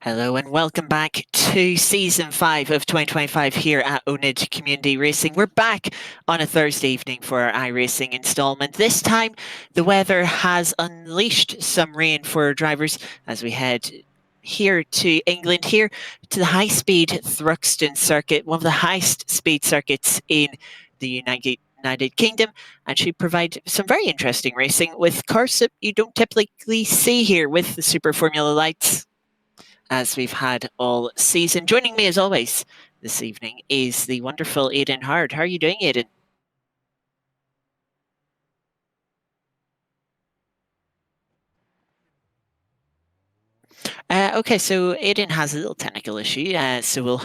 Hello and welcome back to Season 5 of 2025 here at oNiD Community Racing. We're back on a Thursday evening for our iRacing installment. This time, the weather has unleashed some rain for drivers as we head here to England, here to the high-speed Thruxton circuit, one of the highest speed circuits in the United Kingdom, and should provide some very interesting racing with cars that you don't typically see here with the Super Formula lights, as we've had all season. Joining me as always this evening is the wonderful Aidan Hard. How are you doing, Aidan? Okay, so Aidan has a little technical issue, so we'll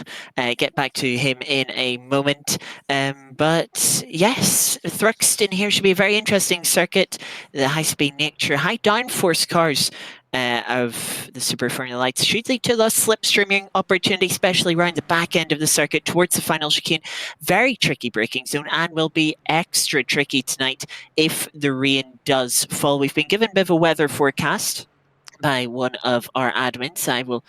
get back to him in a moment. But yes, Thruxton here should be a very interesting circuit. The high-speed nature, high downforce cars of the Super Formula Lights should lead to a lot of slipstreaming opportunity, especially around the back end of the circuit towards the final chicane. Very tricky braking zone and will be extra tricky tonight if the rain does fall. We've been given a bit of a weather forecast by one of our admins. I will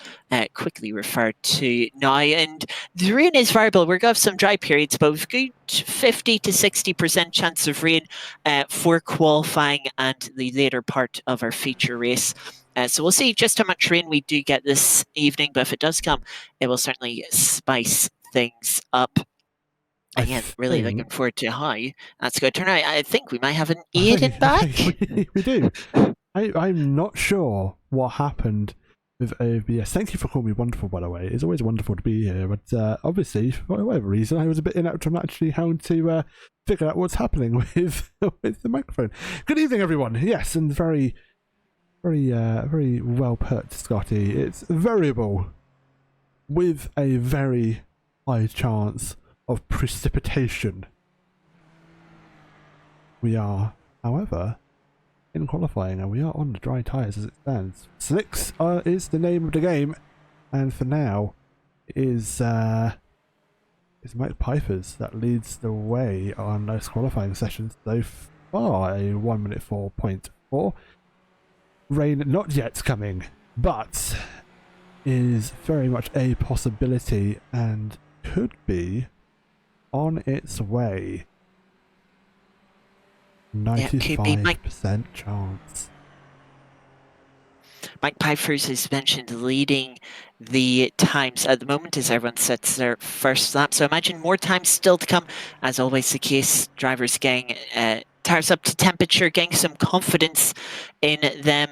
quickly refer to now. And the rain is variable. We're going to have some dry periods, but we've got 50 to 60% chance of rain for qualifying and the later part of our feature race. So we'll see just how much rain we do get this evening, but if it does come, it will certainly spice things up. Again, really looking forward to how that's going to turn out. I think we might have an Aidan back. We do. I'm not sure what happened with OBS. Thank you for calling me wonderful, by the way. It's always wonderful to be here, but obviously, for whatever reason, I was a bit inept on actually how to figure out what's happening with the microphone. Good evening, everyone. Yes, and very well put, Scotty. It's variable with a very high chance of precipitation. We are, however, in qualifying, and we are on the dry tyres as it stands. Slicks is the name of the game, and for now, is Mike Pfeiffer's that leads the way on those qualifying sessions so far. A 1 minute 4.4. Rain not yet coming, but is very much a possibility and could be on its way. 95% chance. Mike Pfeiffer's has mentioned leading the times at the moment as everyone sets their first lap. So imagine more time still to come. As always the case, drivers getting tires up to temperature, getting some confidence in them,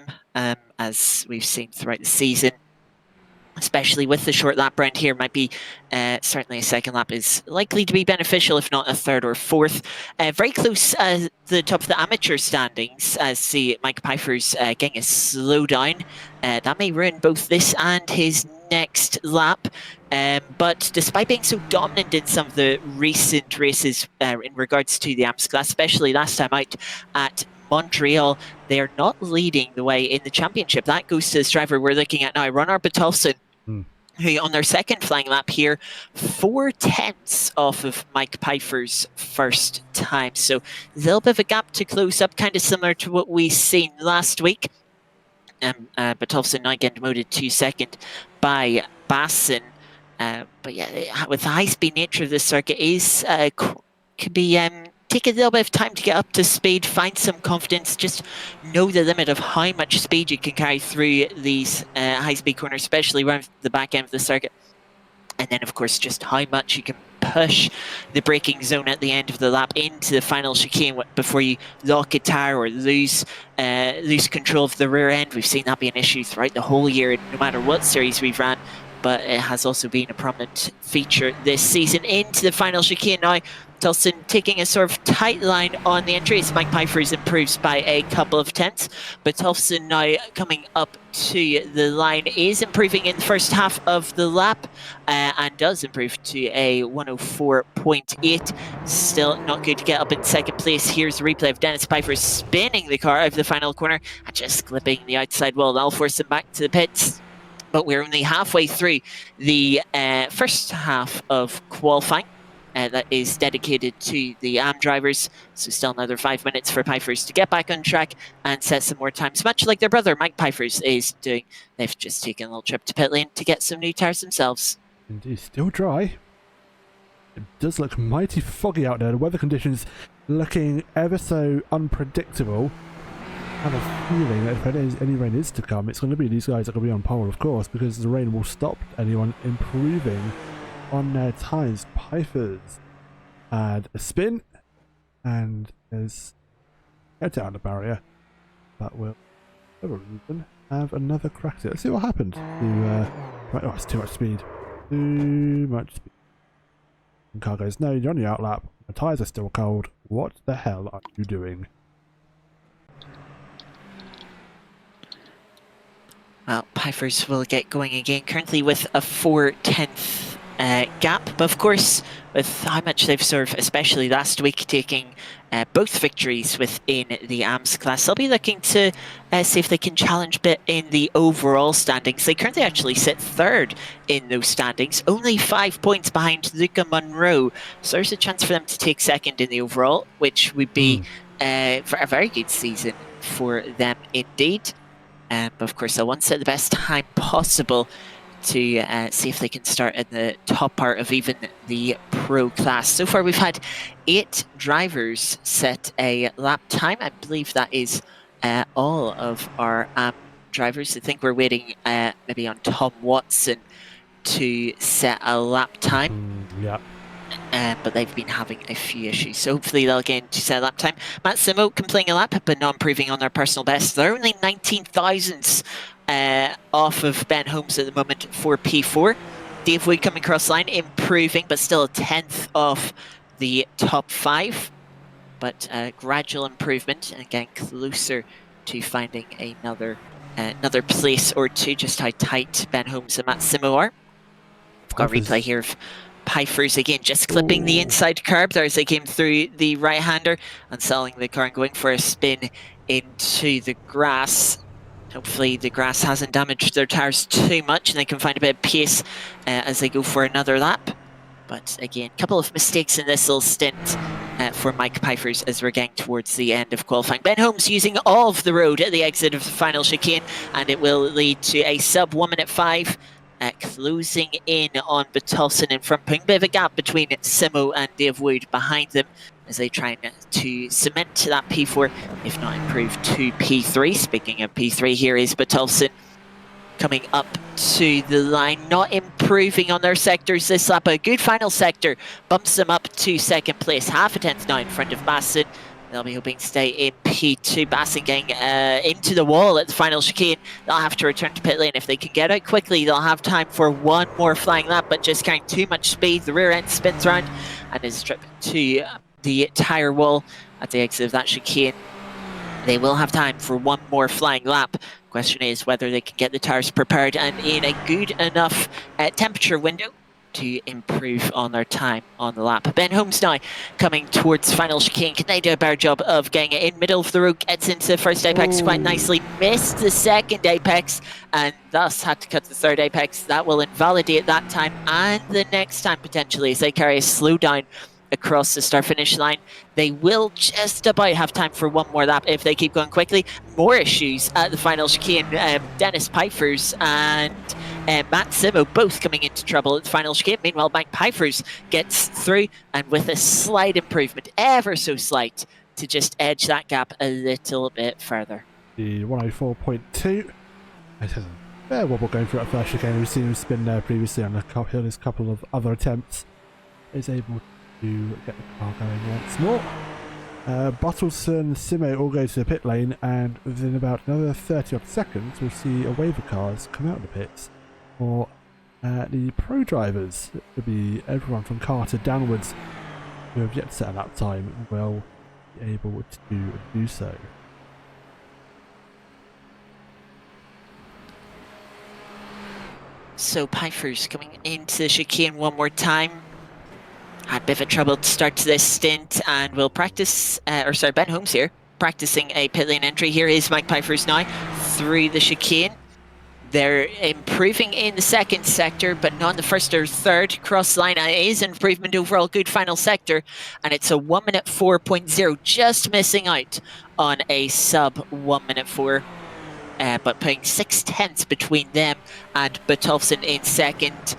as we've seen throughout the season. Especially with the short lap round here, might be certainly a second lap is likely to be beneficial, if not a third or fourth. Very close the top of the amateur standings, as see Mike Pfeiffer's getting a slow down. That may ruin both this and his next lap. But despite being so dominant in some of the recent races in regards to the AMS class, especially last time out at Montreal, they are not leading the way in the championship. That goes to this driver we're looking at now, Ronald Bertolfsson. who on their second flying lap here, 4 tenths off of Mike Pfeiffer's first time. So a little bit of a gap to close up, kind of similar to what we seen last week. But Tolfson now getting demoted to second by Basson. But yeah, with the high-speed nature of this circuit, is could be take a little bit of time to get up to speed, find some confidence, just know the limit of how much speed you can carry through these high-speed corners, especially around the back end of the circuit. And then, of course, just how much you can push the braking zone at the end of the lap into the final chicane before you lock a tire or lose control of the rear end. We've seen that be an issue throughout the whole year, no matter what series we've ran. But it has also been a prominent feature this season. Into the final chicane now. Tolson taking a sort of tight line on the entry. It's Mike Pfeiffer's improves by a couple of tenths, but Tolson now coming up to the line is improving in the first half of the lap and does improve to a 104.8. Still not good to get up in second place. Here's the replay of Dennis Pfeiffer spinning the car over the final corner and just clipping the outside wall. That'll force him back to the pits. But we're only halfway through the first half of qualifying. That is dedicated to the AM drivers. So still another 5 minutes for Pfeiffer's to get back on track and set some more times, much like their brother Mike Pfeiffer's is doing. They've just taken a little trip to pit lane to get some new tyres themselves. Indeed, still dry. It does look mighty foggy out there. The weather conditions looking ever so unpredictable. I have a feeling that if any rain is to come, it's going to be these guys that are going to be on pole, of course, because the rain will stop anyone improving on their times. Pfeiffer's had a spin and has head out the barrier, but will, for whatever reason, have another crack at it. Let's see what happened. Oh, it's too much speed. Too much speed. And car goes, no, you're on the outlap. The tyres are still cold. What the hell are you doing? Well, Pfeiffer's will get going again, currently with a 4/10 gap. But of course, with how much they've sort of, especially last week, taking both victories within the AMS class, they'll be looking to see if they can challenge a bit in the overall standings. They currently actually sit third in those standings, only 5 points behind Luca Munro. So there's a chance for them to take second in the overall, which would be for a very good season for them indeed. But of course, they'll want to set the best time possible to see if they can start in the top part of even the pro class. So far, we've had 8 drivers set a lap time. I believe that is all of our drivers. I think we're waiting maybe on Tom Watson to set a lap time. Yeah. But they've been having a few issues. So hopefully they'll get into set lap time. Matt Simo completing a lap, but not improving on their personal best. They're only 19 thousandths off of Ben Holmes at the moment for P4. Dave Wood coming across line, improving, but still a 10th off the top 5. But gradual improvement and getting closer to finding another place or two, just how tight Ben Holmes and Matt Simo are. I've got a replay here of Pfeiffer's again, just clipping the inside curb there as they came through the right-hander and selling the car and going for a spin into the grass. Hopefully the grass hasn't damaged their tyres too much and they can find a bit of pace as they go for another lap. But again, a couple of mistakes in this little stint for Mike Pfeiffer's as we're getting towards the end of qualifying. Ben Holmes using all of the road at the exit of the final chicane, and it will lead to a sub 1 minute 5. Closing in on Bertolson in front, putting a bit of a gap between Simo and Dave Wood behind them as they try to cement that P4, if not improve to P3. Speaking of P3, here is Bertolson coming up to the line, not improving on their sectors this lap. A good final sector bumps them up to second place, half a tenth now in front of Basson. They'll be hoping to stay in P2. Basson getting into the wall at the final chicane. They'll have to return to pit lane. If they can get out quickly, they'll have time for one more flying lap, but just carrying too much speed. The rear end spins around and is stripped to the tyre wall at the exit of that chicane. They will have time for one more flying lap. Question is whether they can get the tyres prepared and in a good enough temperature window to improve on their time on the lap. Ben Holmes now coming towards final chicane. Can they do a better job of getting it in middle of the road? Gets into the first apex quite nicely, missed the second apex, and thus had to cut the third apex. That will invalidate that time and the next time potentially, as they carry a slowdown across the start finish line. They will just about have time for one more lap if they keep going quickly. More issues at the final chicane. Dennis Pfeiffer's and Matt Simo both coming into trouble at the final chicane. Meanwhile, Mike Pfeiffer's gets through, and with a slight improvement, ever so slight, to just edge that gap a little bit further. The 104.2. It has a fair wobble going through that first chicane. We've seen him spin there previously on his couple of other attempts. Is able to get the car going once more. Bottleson, Simo all go to the pit lane, and within about another 30 odd seconds we'll see a wave of cars come out of the pits for the pro drivers. It will be everyone from Carter downwards who have yet to set a lap time will be able to do so. So Pfeiffer's coming into the chicane one more time. Had a bit of a trouble to start to this stint, and we'll practice, Ben Holmes here, practicing a pit lane entry. Here is Mike Pfeiffer's now through the chicane. They're improving in the second sector, but not in the first or third. Cross line is an improvement overall, good final sector, and it's a 1 minute 4.0, just missing out on a sub 1 minute 4. But putting 6/10 between them and Butolfsson in second.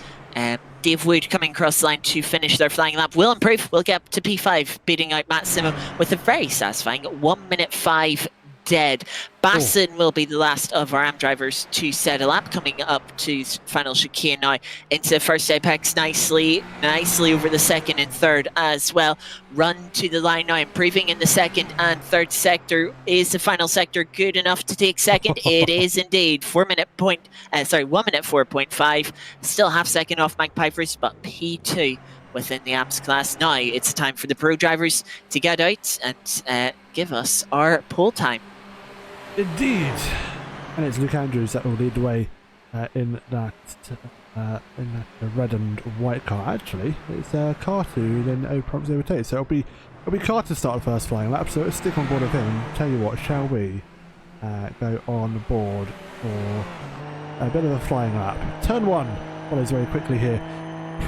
Dave Wood coming across the line to finish their flying lap will improve. We'll get up to P5, beating out Matt Simo with a very satisfying 1 minute 5 dead. Basson will be the last of our AM drivers to set a lap, coming up to final chicane now into the first apex nicely over the second and third as well. Run to the line now, improving in the second and third sector. Is the final sector good enough to take second? It is indeed. 1 minute 4.5. Still half second off Mike Pfeiffer's, but P2 within the AMS class. Now it's time for the pro drivers to get out and give us our pole time. Indeed, and it's Luke Andrews that will lead the way in that red and white car. Actually, it's Carter who then promptly overtakes. So it'll be Carter start the first flying lap. So let's stick on board with him. Tell you what, shall we go on board for a bit of a flying lap? Turn 1 follows very quickly here,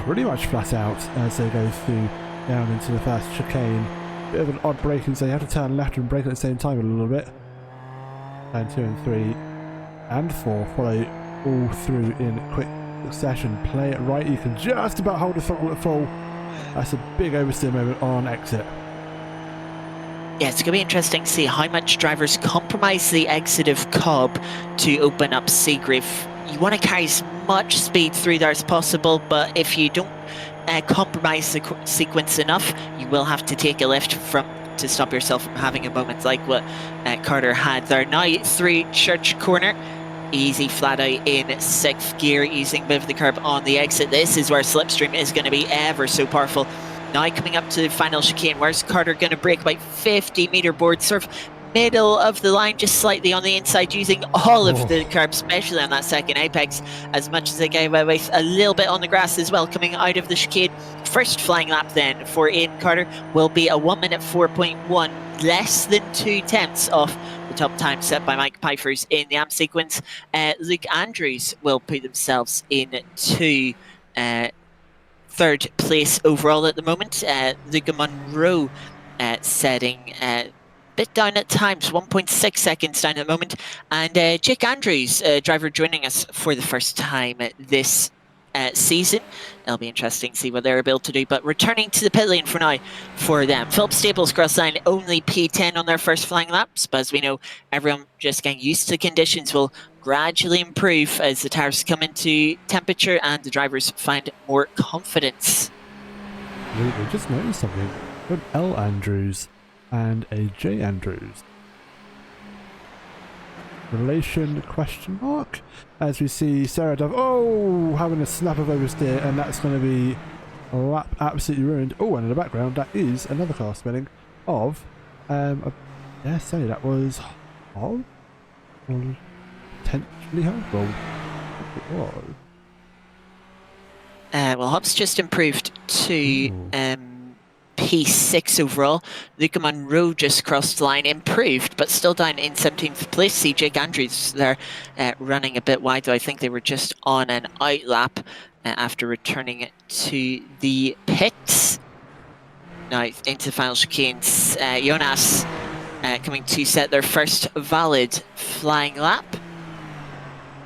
pretty much flat out as they go through down into the first chicane. Bit of an odd braking, so you have to turn left and brake at the same time a little bit. And 2 and 3 and 4 follow all through in quick succession. Play it right, you can just about hold the throttle at full. That's a big oversteer moment on exit. Yeah, it's going to be interesting to see how much drivers compromise the exit of Cobb to open up Seagrave. You want to carry as much speed through there as possible, but if you don't compromise the sequence enough, you will have to take a lift to stop yourself from having a moment like what Carter had there. Now through Church Corner, easy flat out in 6th gear, using a bit of the curb on the exit. This is where slipstream is going to be ever so powerful. Now coming up to the final chicane, where's Carter going to break? About 50-meter board, sort of middle of the line, just slightly on the inside, using all of the curb, especially on that second apex, as much as they gave away with a little bit on the grass as well, coming out of the chicane. First flying lap then for Aidan Carter will be a 1 minute 4.1, less than 2/10 off the top time set by Mike Pfeiffer's in the AM sequence. Luke Andrews will put themselves into third place overall at the moment. Luca Monroe setting bit down at times, 1.6 seconds down at the moment. And Jake Andrews, driver joining us for the first time this season. It'll be interesting to see what they're able to do. But returning to the pit lane for now for them. Philip Staples cross line, only P10 on their first flying laps. But as we know, everyone just getting used to the conditions will gradually improve as the tires come into temperature and the drivers find more confidence. We just noticed something. An L Andrews and a J Andrews. Relation question mark? As we see Sarah Dove, having a snap of oversteer, and that's going to be a lap absolutely ruined. Oh, and in the background, that is another car spinning of, I dare say that was Hobb? Or potentially Hobb? Well, I think it was. Well, Hobbs just improved to Ooh. P6 overall. Luca Monroe just crossed the line, improved, but still down in 17th place. See Jake Andrews there running a bit wide, though I think they were just on an out lap after returning to the pits. Now into the final chicanes, Jonas coming to set their first valid flying lap.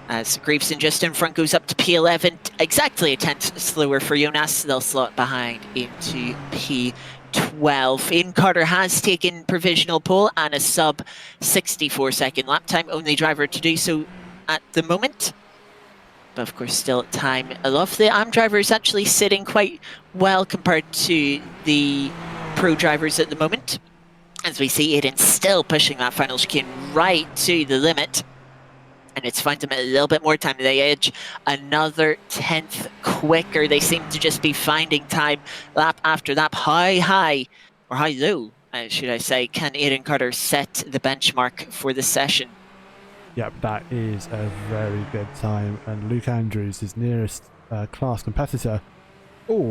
As Greaveson just in front goes up to P11, exactly a tenth slower for Jonas. They'll slot behind into P12. Aidan Carter has taken provisional pole and a sub 64-second lap time, only driver to do so at the moment. But of course, still time aloft. The AM driver is actually sitting quite well compared to the pro drivers at the moment. As we see Aidan still pushing that final chicane right to the limit. And it's found them a little bit more time. They edge another 10th quicker. They seem to just be finding time lap after lap. How high, or how low, should I say, can Aidan Carter set the benchmark for the session? Yep, that is a very good time. And Luke Andrews, his nearest class competitor,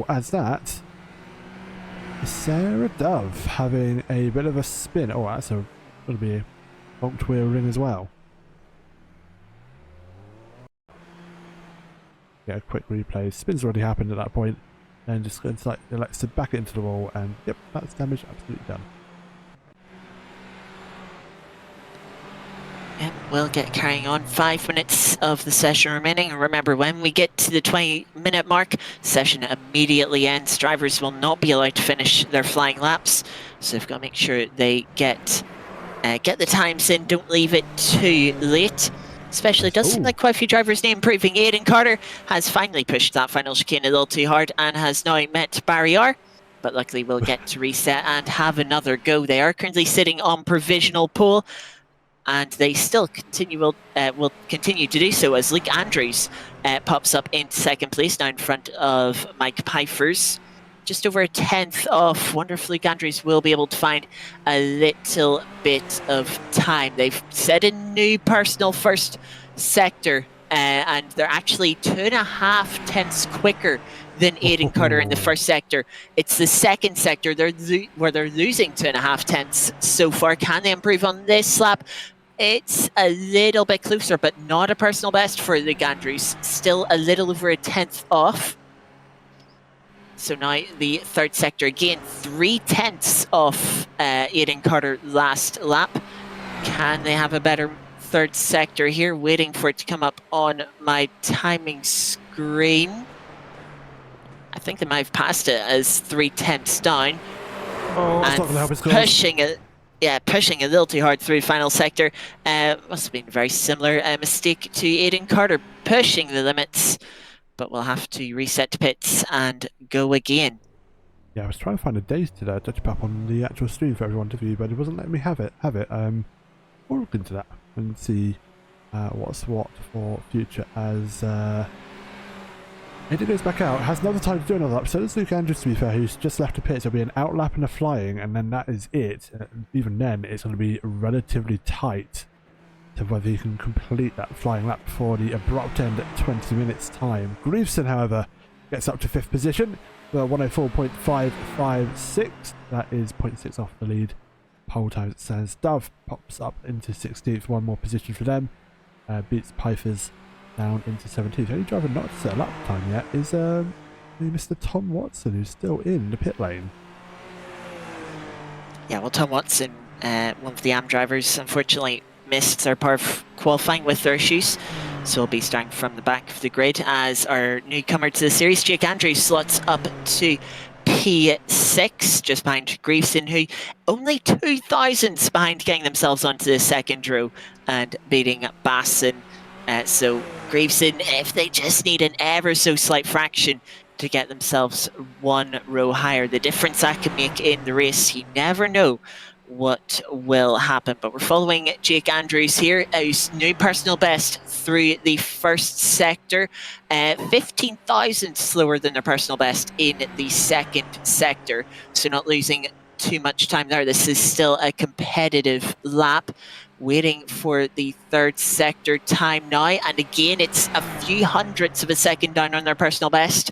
adds that. Sarah Dove having a bit of a spin. Oh, that's going to be a bonked wheel ring as well. Yeah, quick replay. Spin's already happened at that point, and just going to like to back it into the wall, and yep, that's damage absolutely done. Yep, we'll get carrying on. 5 minutes of the session remaining. And remember, when we get to the 20-minute mark, session immediately ends. Drivers will not be allowed to finish their flying laps, so they've got to make sure they get the times in. Don't leave it too late. Especially, it does seem like quite a few drivers need improving. Aidan Carter has finally pushed that final chicane a little too hard and has now met barrier. But luckily, we'll get to reset and have another go. They are currently sitting on provisional pole, and they still will continue to do so as Luke Andrews pops up in second place, now in front of Mike Pfeiffer's. Just over a tenth off. Wonder if Luke Andrews will be able to find a little bit of time. They've set a new personal first sector, and they're actually 2.5 tenths quicker than Aidan Carter in the first sector. It's the second sector where they're losing 2.5 tenths so far. Can they improve on this lap? It's a little bit closer, but not a personal best for Luke Andrews. Still a little over a tenth off. So now the third sector, again, 3 tenths off Aidan Carter last lap. Can they have a better third sector here? Waiting for it to come up on my timing screen. I think they might have passed it as 3 tenths down. Oh, that's not going to help his cause. Pushing a little too hard through the final sector. Must have been a very similar mistake to Aidan Carter, pushing the limits. But we'll have to reset to pits and go again. Yeah, I was trying to find a date to touch up on the actual stream for everyone to view, but it wasn't letting me have it. We'll look into that and see what's what for future as Aidan goes back out, has another time to do another lap. So does Luke Andrews, to be fair, who's just left a pit. It'll be an out lap and a flying, and then that is it. Even then, it's going to be relatively tight to whether you can complete that flying lap before the abrupt end at 20 minutes time. Greaveson, however, gets up to 5th position, 104.556. That is 0.6 off the lead. Pole time it says. Dove pops up into 16th, one more position for them. Beats Pfeiffer's down into 17th. The only driver not to set a lap time yet is Mr. Tom Watson, who's still in the pit lane. Yeah, well, Tom Watson, one of the AM drivers, unfortunately missed their part of qualifying with their issues, so we'll be starting from the back of the grid as our newcomer to the series, Jake Andrews, slots up to P6, just behind Greaveson, who only 2 thousandths behind getting themselves onto the second row and beating Basson. So Greaveson, if they just need an ever so slight fraction to get themselves 1 row higher, the difference that can make in the race, you never know what will happen. But we're following Jake Andrews here, whose new personal best through the first sector, 15 thousandths slower than their personal best in the second sector, so not losing too much time there. This is still a competitive lap. Waiting for the third sector time now, and again it's a few hundredths of a second down on their personal best.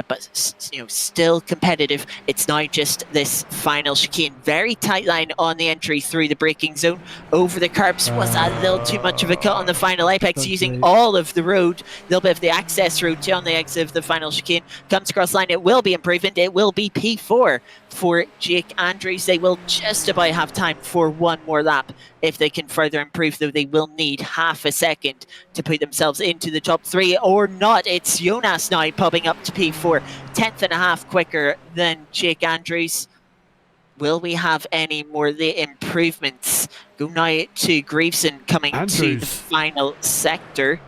but still competitive. It's now just this final chicane. Very tight line on the entry through the braking zone. Over the curbs was a little too much of a cut on the final apex, using all of the road, a little bit of the access road to on the exit of the final chicane. Comes across line, it will be improvement. It will be P4 for Jake Andrews. They will just about have time for one more lap if they can further improve, though they will need half a second to put themselves into the top 3 or not. It's Jonas now popping up to P4, 10th and a half quicker than Jake Andrews. Will we have any more of the improvements? Go now to Greaveson coming to the final sector.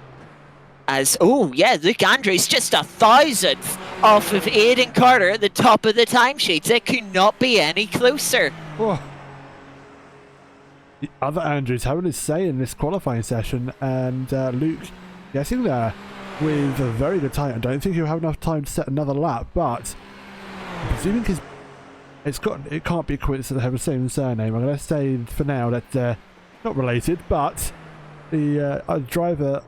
Luke Andrews just 1,000th off of Aidan Carter at the top of the timesheets. It could not be any closer. Oh. The other Andrews having his say in this qualifying session, and Luke getting there with a very good time. I don't think he'll have enough time to set another lap, but I'm presuming it can't be a coincidence that they have the same surname. I'm going to say for now that they're not related, but the driver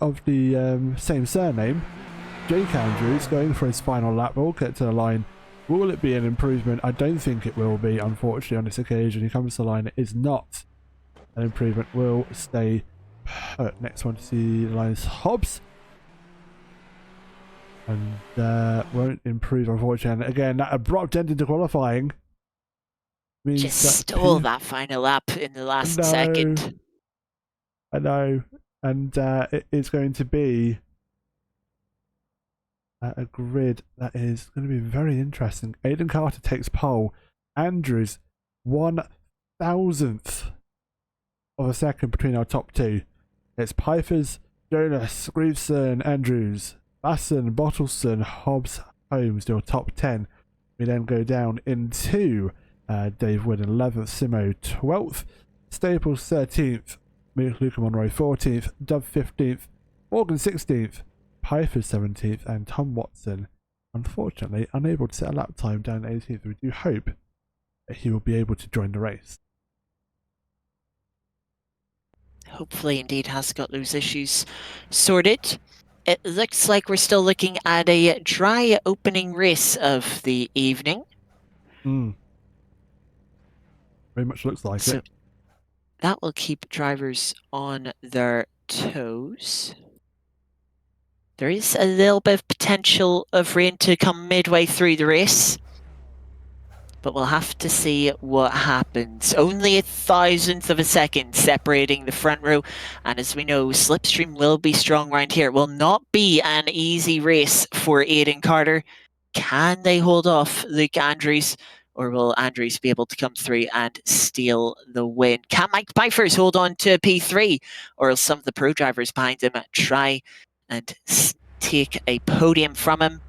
of the same surname, Jake Andrews, going for his final lap, will get to the line. Will it be an improvement? I don't think it will be, unfortunately, on this occasion. He comes to the line, it is not an improvement. Will stay put. Next one to see the line is Hobbs, and won't improve, unfortunately. And again, that abrupt end into qualifying means just stole that final lap in the last second. I know, and it is going to be a grid that is going to be very interesting. Aidan Carter takes pole. Andrews 1,000th of a second between our top 2. It's Pfeiffer's, Jonas, Greaveson, Andrews, Basson, Bottleston, Hobbs, Holmes, still top 10. We then go down into Dave Wood 11th, Simo 12th, Staples 13th, Luca Monroe 14th, Dove 15th, Morgan 16th, Pfeiffer 17th, and Tom Watson, unfortunately, unable to set a lap time down 18th. We do hope that he will be able to join the race. Hopefully, indeed, has got those issues sorted. It looks like we're still looking at a dry opening race of the evening. Very much looks like it. That will keep drivers on their toes. There is a little bit of potential of rain to come midway through the race, but we'll have to see what happens. Only 1,000th of a second separating the front row, and as we know, slipstream will be strong around here. It will not be an easy race for Aidan Carter. Can they hold off Luke Andrews, or will Andrews be able to come through and steal the win? Can Mike Pfeiffer's hold on to P3, or will some of the pro drivers behind him try and take a podium from him?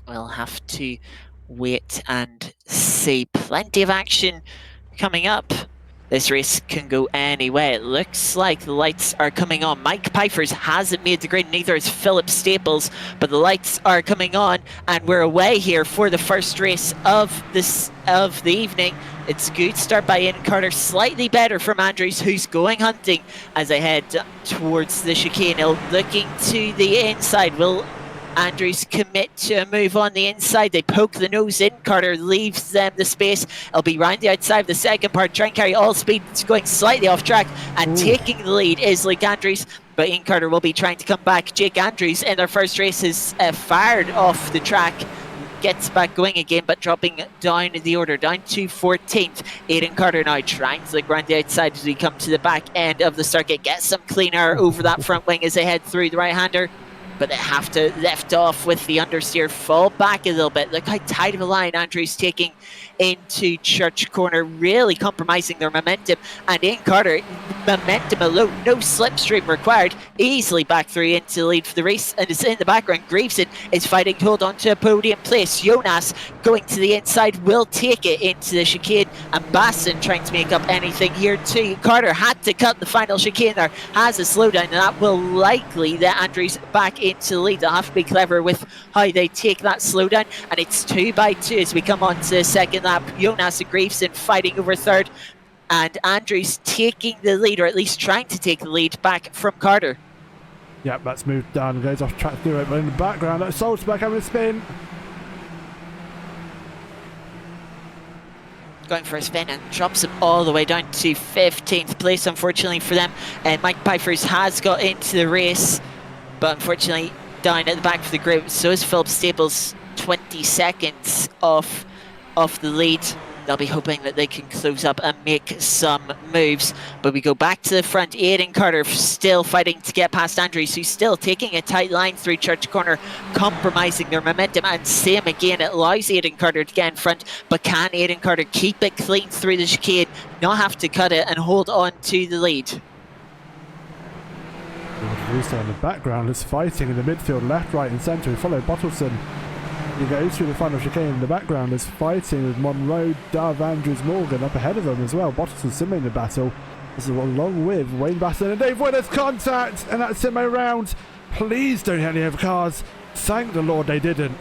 We'll have to wait and see. Plenty of action coming up. This race can go any way. It looks like the lights are coming on. Mike Pfeiffer's hasn't made the grid, neither is Philip Staples, but the lights are coming on, and we're away here for the first race of the evening. It's a good start by Aidan Carter, slightly better from Andrews, who's going hunting as I head towards the chicane. Looking to the inside. Will Andrews commit to a move on the inside? They poke the nose in. Carter leaves them the space. It'll be round the outside of the second part. Try and carry all speed. It's going slightly off track, and taking the lead is Luke Andrews. But Aidan Carter will be trying to come back. Jake Andrews in their first race is fired off the track. Gets back going again, but dropping down the order, down to 14th. Aidan Carter now trying to look around the outside as we come to the back end of the circuit. Get some clean air over that front wing as they head through the right-hander. But they have to lift off with the understeer, fall back a little bit. Look how tight of a line Andrews taking into Church Corner, really compromising their momentum. And Aidan Carter, momentum alone, no slipstream required, easily back through into the lead for the race. And it's in the background, Greaveson is fighting to hold on to a podium place. Jonas going to the inside, will take it into the chicane, and Basson trying to make up anything here too. Carter had to cut the final chicane there, has a slowdown, and that will likely let Andrews back into the lead. They'll have to be clever with how they take that slowdown, and it's 2 by 2 as we come on to the second lap. Jonas and Greaveson fighting over third, and Andrews taking the lead, or at least trying to take the lead back from Carter. Yep, that's moved done. Goes off track through it, but in the background, that's Salzburg having a spin. Going for a spin and drops him all the way down to 15th place, unfortunately for them. Mike Pfeiffer's has got into the race, but unfortunately down at the back of the group. So is Philip Staples, 20 seconds off the lead. They'll be hoping that they can close up and make some moves. But we go back to the front. Aidan Carter still fighting to get past Andrews, who's still taking a tight line through Church Corner, compromising their momentum. And same again, it allows Aidan Carter to get in front. But can Aidan Carter keep it clean through the chicane, not have to cut it, and hold on to the lead? Russo in the background is fighting in the midfield, left, right and centre. We follow Bottleson. He goes through the final chicane in the background, is fighting with Monroe, Dove, Andrews, Morgan up ahead of him as well. Bottleson simmering the battle. This is along with Wayne Basson and Dave Wood. Contact, and that's Simo round. Please don't hit any other cars. Thank the Lord they didn't.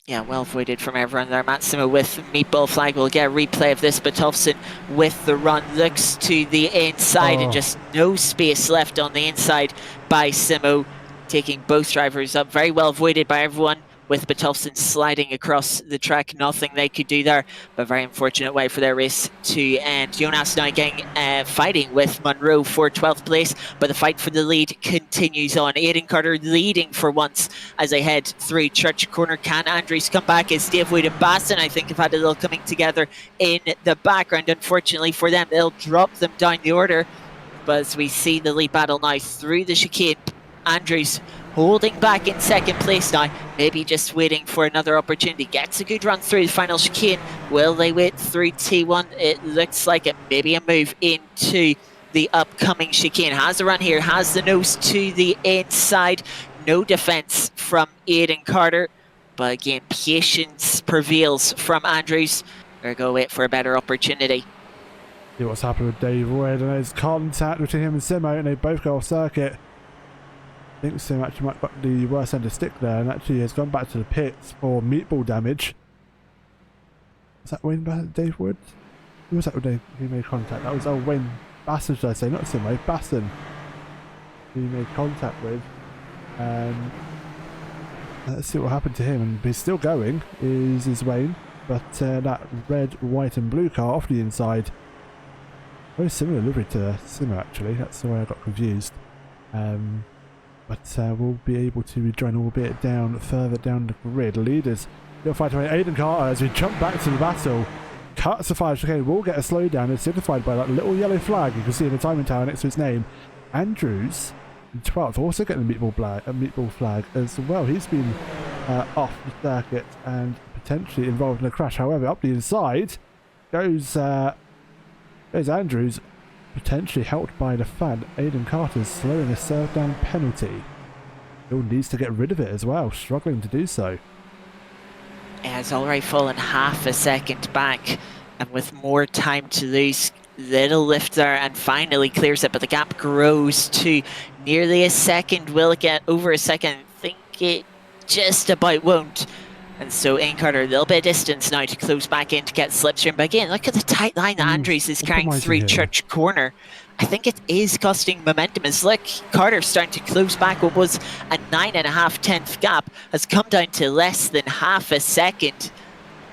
Yeah, well avoided from everyone there. Matt Simo with Meatball Flag. We'll get a replay of this, but Tolfson with the run looks to the inside and just no space left on the inside by Simo, taking both drivers up. Very well avoided by everyone, with Batolfson sliding across the track. Nothing they could do there, but very unfortunate way for their race to end. Jonas Neugang fighting with Monroe for 12th place, but the fight for the lead continues on. Aidan Carter leading for once as they head through Church Corner. Can Andrews come back? As Dave Wood and Baston, I think, have had a little coming together in the background. Unfortunately for them, they'll drop them down the order. But as we see the lead battle now through the chicane, Andrews holding back in second place now, maybe just waiting for another opportunity. Gets a good run through the final chicane. Will they wait through T1? It looks like it. Maybe a move into the upcoming chicane. Has the run here, has the nose to the inside. No defence from Aidan Carter, but again, patience prevails from Andrews. They're going to wait for a better opportunity. See what's happened with Dave Wood, and there's contact between him and Simo, and they both go off circuit. I think Sim actually might got the worst end of stick there, and actually has gone back to the pits for meatball damage. Was that Wayne Dave Wood? Who was that with who made contact? That was Wayne Basson, should I say, not Simo, Basson, who he made contact with. Let's see what happened to him, and he's still going, is Wayne, but that red, white and blue car off the inside. Very similar livery to Simo actually, that's the way I got confused. But we'll be able to rejoin, albeit down further down the grid. Leaders still fighting away. Aidan Carter, as we jump back to the battle, cuts the final chicane, will get a slowdown. It's signified by that little yellow flag you can see in the timing tower next to his name. Andrews, in 12th, also getting a meatball flag as well. He's been off the circuit and potentially involved in a crash. However, up the inside goes Andrews, potentially helped by the fact Aidan Carter's slowing a serve down penalty. Still needs to get rid of it as well, struggling to do so. It has already fallen half a second back, and with more time to lose, little lift there and finally clears it, but the gap grows to nearly a second. Will it get over a second? I think it just about won't. And so Aidan Carter, a little bit of distance now to close back in to get slipstream. But again, look at the tight line that Andrews is carrying through Church Corner. I think it is costing momentum. As look, Carter starting to close back. What was a 9.5 gap has come down to less than half a second.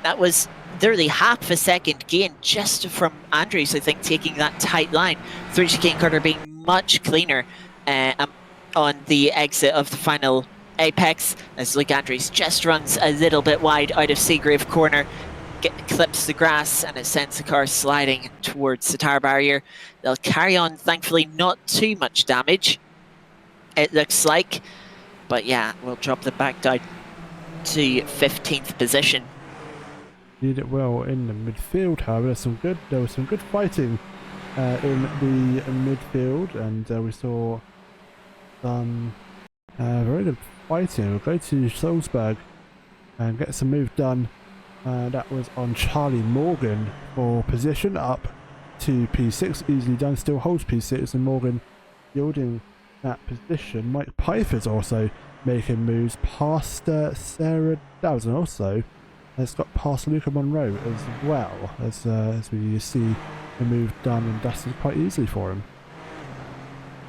That was literally half a second gain just from Andrews, I think, taking that tight line through chicane. Carter being much cleaner on the exit of the final apex, as Luke Andrews just runs a little bit wide out of Seagrave Corner, clips the grass, and it sends the car sliding towards the tire barrier. They'll carry on, thankfully not too much damage, it looks like, but yeah, we'll drop them back down to 15th position. Did it well in the midfield, however. There was some good fighting in the midfield, and we saw some very good fighting. We'll go to Salzburg and get some move done. That was on Charlie Morgan for position up to P6, easily done, still holds P6, and Morgan yielding that position. Mike Pfeiffer's also making moves past Sarah Dowds, and also has got past Luca Monroe as well, as we see the move done and dusted quite easily for him.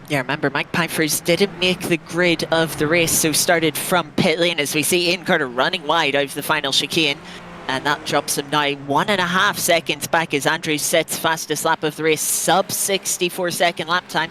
Yeah, remember, Mike Pfeiffer's didn't make the grid of the race, so started from pit lane as we see Ian Carter running wide out of the final chicane. And that drops him now 1.5 seconds back as Andrews sets fastest lap of the race, sub 64-second lap time,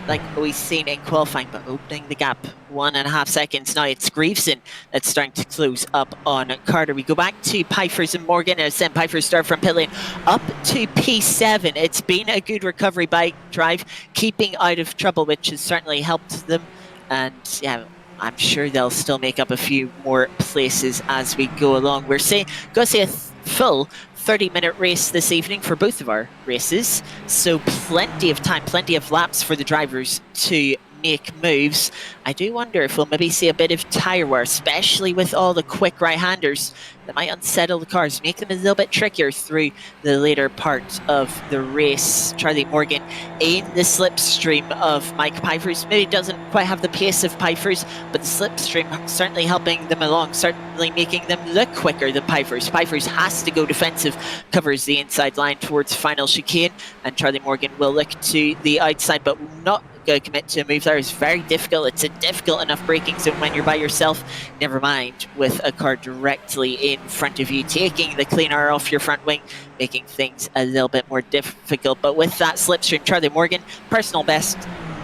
like we've seen in qualifying, but opening the gap 1.5 seconds. Now it's Greaveson that's starting to close up on Carter. We go back to Pfeiffer's and Morgan as then Pfeiffer start from pit lane up to P7. It's been a good recovery by Drive, keeping out of trouble, which has certainly helped them. And yeah, I'm sure they'll still make up a few more places as we go along. We're going to see a full 30-minute race this evening for both of our races. So plenty of time, plenty of laps for the drivers to make moves. I do wonder if we'll maybe see a bit of tyre wear, especially with all the quick right-handers that might unsettle the cars, make them a little bit trickier through the later part of the race. Charlie Morgan in the slipstream of Mike Pfeiffer's. Maybe doesn't quite have the pace of Pfeiffer's, but the slipstream certainly helping them along, certainly making them look quicker than Pfeiffer's. Pfeiffer's has to go defensive, covers the inside line towards final chicane, and Charlie Morgan will look to the outside, but not going to commit to a move there. Is very difficult. It's a difficult enough braking zone when you're by yourself, never mind with a car directly in front of you, taking the clean air off your front wing, making things a little bit more difficult. But with that slipstream, Charlie Morgan, personal best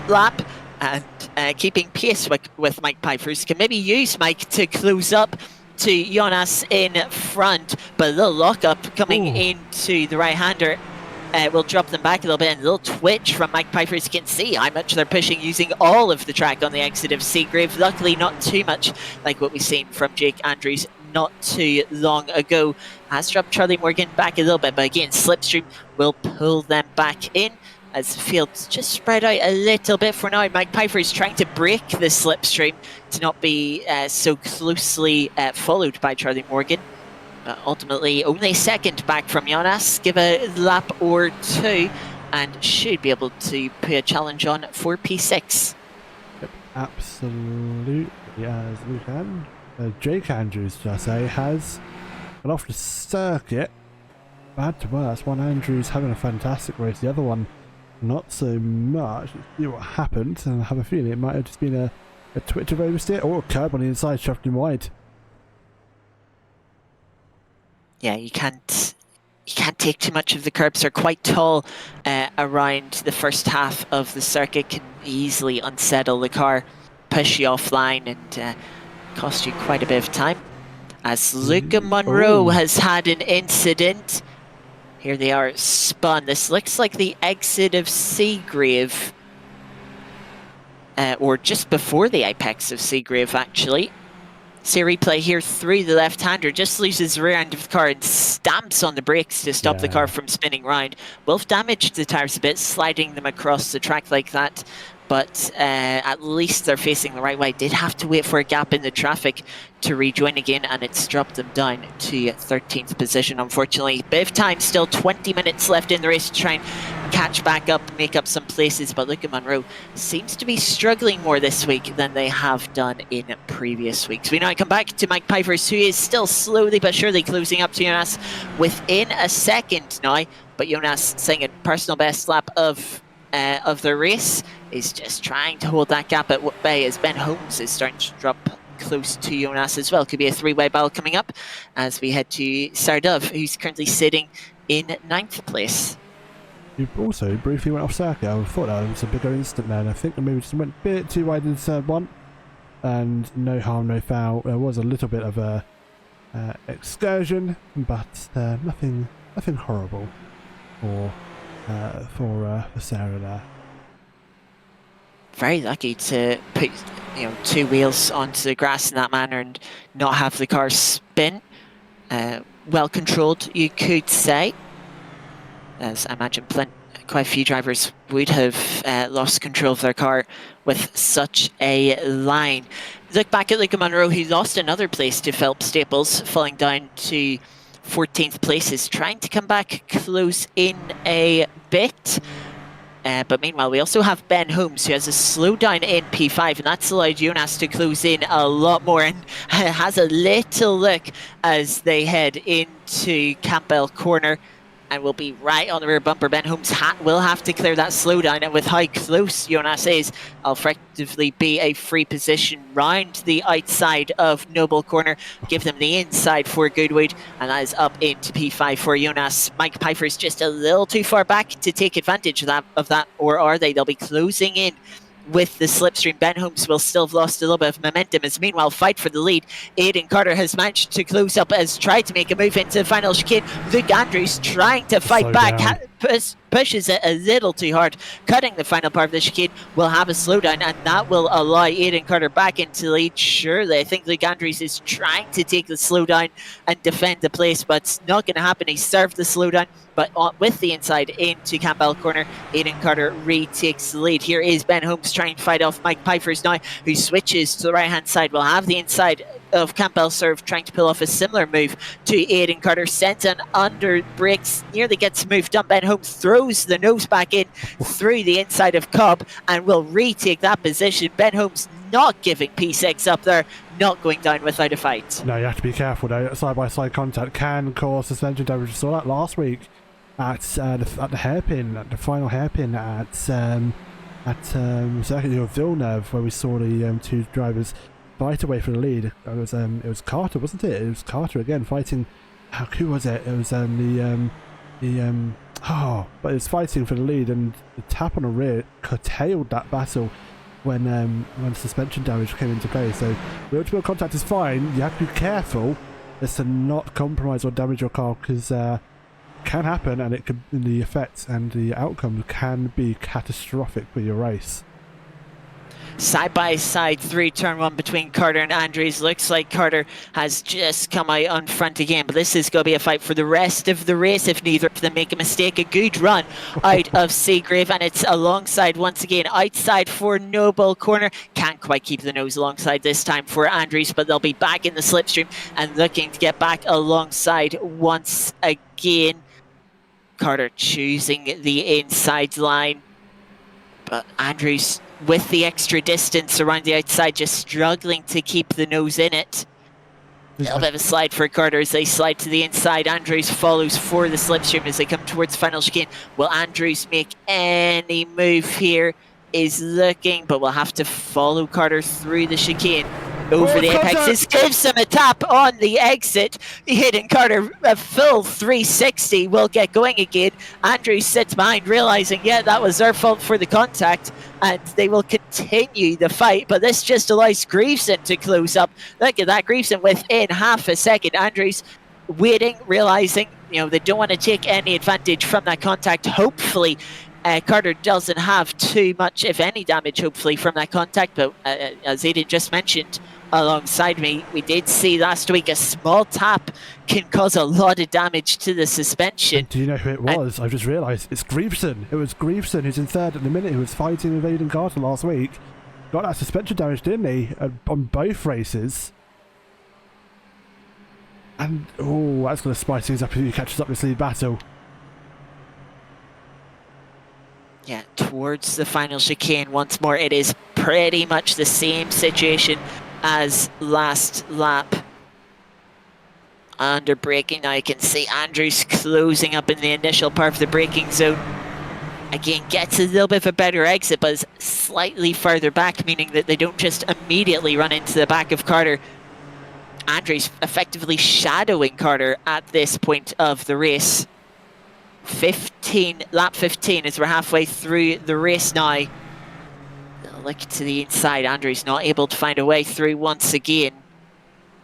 lap, and keeping pace with Mike Pfeiffer's, can maybe use Mike to close up to Jonas in front, but a little lockup coming into the right-hander will drop them back a little bit, and a little twitch from Mike Pfeiffer. You can see how much they're pushing using all of the track on the exit of Seagrave. Luckily not too much like what we've seen from Jake Andrews not too long ago. Has dropped Charlie Morgan back a little bit, but again, slipstream will pull them back in as the field's just spread out a little bit for now. Mike Pfeiffer is trying to break the slipstream to not be so closely followed by Charlie Morgan. But ultimately, only second back from Jonas. Give a lap or two and should be able to put a challenge on for P6. Yep, absolutely, as we can. Jake Andrews, should I say, has got off the circuit. Bad to worse. One Andrews having a fantastic race, the other one not so much. Let's see what happened, and I have a feeling it might have just been a twitch of oversteer or a curb on the inside, shoved him wide. Yeah, you can't take too much of the curbs. They're quite tall around the first half of the circuit, can easily unsettle the car, push you offline, and cost you quite a bit of time. As Luca Monroe has had an incident. Here they are spun. This looks like the exit of Seagrave, or just before the apex of Seagrave, actually. See a replay here through the left-hander, just loses the rear end of the car and stamps on the brakes to stop the car from spinning round. Will have damaged the tyres a bit, sliding them across the track like that, but at least they're facing the right way. Did have to wait for a gap in the traffic to rejoin again, and it's dropped them down to 13th position, unfortunately. Bit of time, still 20 minutes left in the race to try and catch back up, make up some places, but Luca Monroe seems to be struggling more this week than they have done in previous weeks. We now come back to Mike Pfeiffer's, who is still slowly but surely closing up to Jonas within a second now, but Jonas saying a personal best lap of the race is just trying to hold that gap at bay as Ben Holmes is starting to drop close to Jonas as well. Could be a three-way battle coming up as we head to Sardov, who's currently sitting in 9th place. You also briefly went off circuit. I thought that was a bigger incident there, and I think maybe just went a bit too wide in turn one, and no harm, no foul. There was a little bit of a excursion, but nothing horrible for Sarah there. Very lucky to put two wheels onto the grass in that manner and not have the car spin. Well controlled, you could say, as I imagine quite a few drivers would have lost control of their car with such a line. Look back at Luca Monroe, who lost another place to Phelps Staples, falling down to 14th place, is trying to come back close in a bit. But meanwhile, we also have Ben Holmes, who has a slowdown in P5, and that's allowed Jonas to close in a lot more, and has a little look as they head into Campbell Corner. and will be right on the rear bumper. Ben Holmes will have to clear that slowdown, and with how close Jonas is, I'll effectively be a free position round the outside of Noble Corner, give them the inside for Goodwood, and that is up into P5 for Jonas. Mike Pfeiffer's just a little too far back to take advantage of that, or are they? They'll be closing in with the slipstream. Ben Holmes will still have lost a little bit of momentum as meanwhile fight for the lead. Aidan Carter has managed to close up, has tried to make a move into the final chicane. Luke Andrews trying to fight back, pushes it a little too hard, cutting the final part of the chicane. Will have a slowdown, and that will allow Aidan Carter back into the lead. Surely, I think Luke Andrews is trying to take the slowdown and defend the place, but it's not going to happen. He served the slowdown, but with the inside into Campbell Corner, Aidan Carter retakes the lead. Here is Ben Holmes trying to fight off Mike Pfeiffer's now, who switches to the right-hand side. Will have the inside of Campbell serve, trying to pull off a similar move to Aidan Carter. Sends an under brakes, nearly gets moved on. Ben Holmes throws the nose back in through the inside of Cobb and will retake that position. Ben Holmes not giving P6 up there, not going down without a fight. No, you have to be careful though. Side-by-side contact can cause suspension damage. We saw that last week at the hairpin, at the final hairpin at Villeneuve, where we saw the two drivers fight away for the lead. It was Carter, wasn't it? It was Carter again fighting. Who was it? It was but it was fighting for the lead, and the tap on the rear curtailed that battle when suspension damage came into play. So wheel-to-wheel contact is fine. You have to be careful as to not compromise or damage your car, because can happen, and it could, the effects and the outcome can be catastrophic for your race. Side by side through turn one between Carter and Andrews. Looks like Carter has just come out on front again, but this is going to be a fight for the rest of the race if neither of them make a mistake. A good run out of Seagrave, and it's alongside once again outside for Noble Corner. Can't quite keep the nose alongside this time for Andrews, but they'll be back in the slipstream and looking to get back alongside once again. Carter choosing the inside line, but Andrews with the extra distance around the outside, just struggling to keep the nose in it. A little bit of a slide for Carter as they slide to the inside. Andrews follows for the slipstream as they come towards final chicane. Will Andrews make any move here? Is looking, but will have to follow Carter through the chicane. Over the apex, this gives him a tap on the exit. Hitting Carter a full 360, will get going again. Andrews sits behind, realizing, yeah, that was their fault for the contact, and they will continue the fight, but this just allows Greaveson to close up. Look at that, Greaveson within half a second. Andrews waiting, realizing, they don't want to take any advantage from that contact. Hopefully, Carter doesn't have too much, if any, damage, hopefully, from that contact, but as Aidan just mentioned, alongside me, we did see last week a small tap can cause a lot of damage to the suspension. And do you know who it was? I've just realised it's Greaveson. It was Greaveson who's in third at the minute, who was fighting with Aidan Carter last week. Got that suspension damage, didn't he? On both races. And oh, that's going to spice things up if he catches up this lead battle. Yeah, towards the final chicane once more. It is pretty much the same situation as last lap. Under braking now, you can see Andrews closing up in the initial part of the braking zone. Again, gets a little bit of a better exit, but is slightly further back, meaning that they don't just immediately run into the back of Carter. Andrews effectively shadowing Carter at this point of the race. Lap 15 as we're halfway through the race now. Look to the inside, Andrews not able to find a way through once again,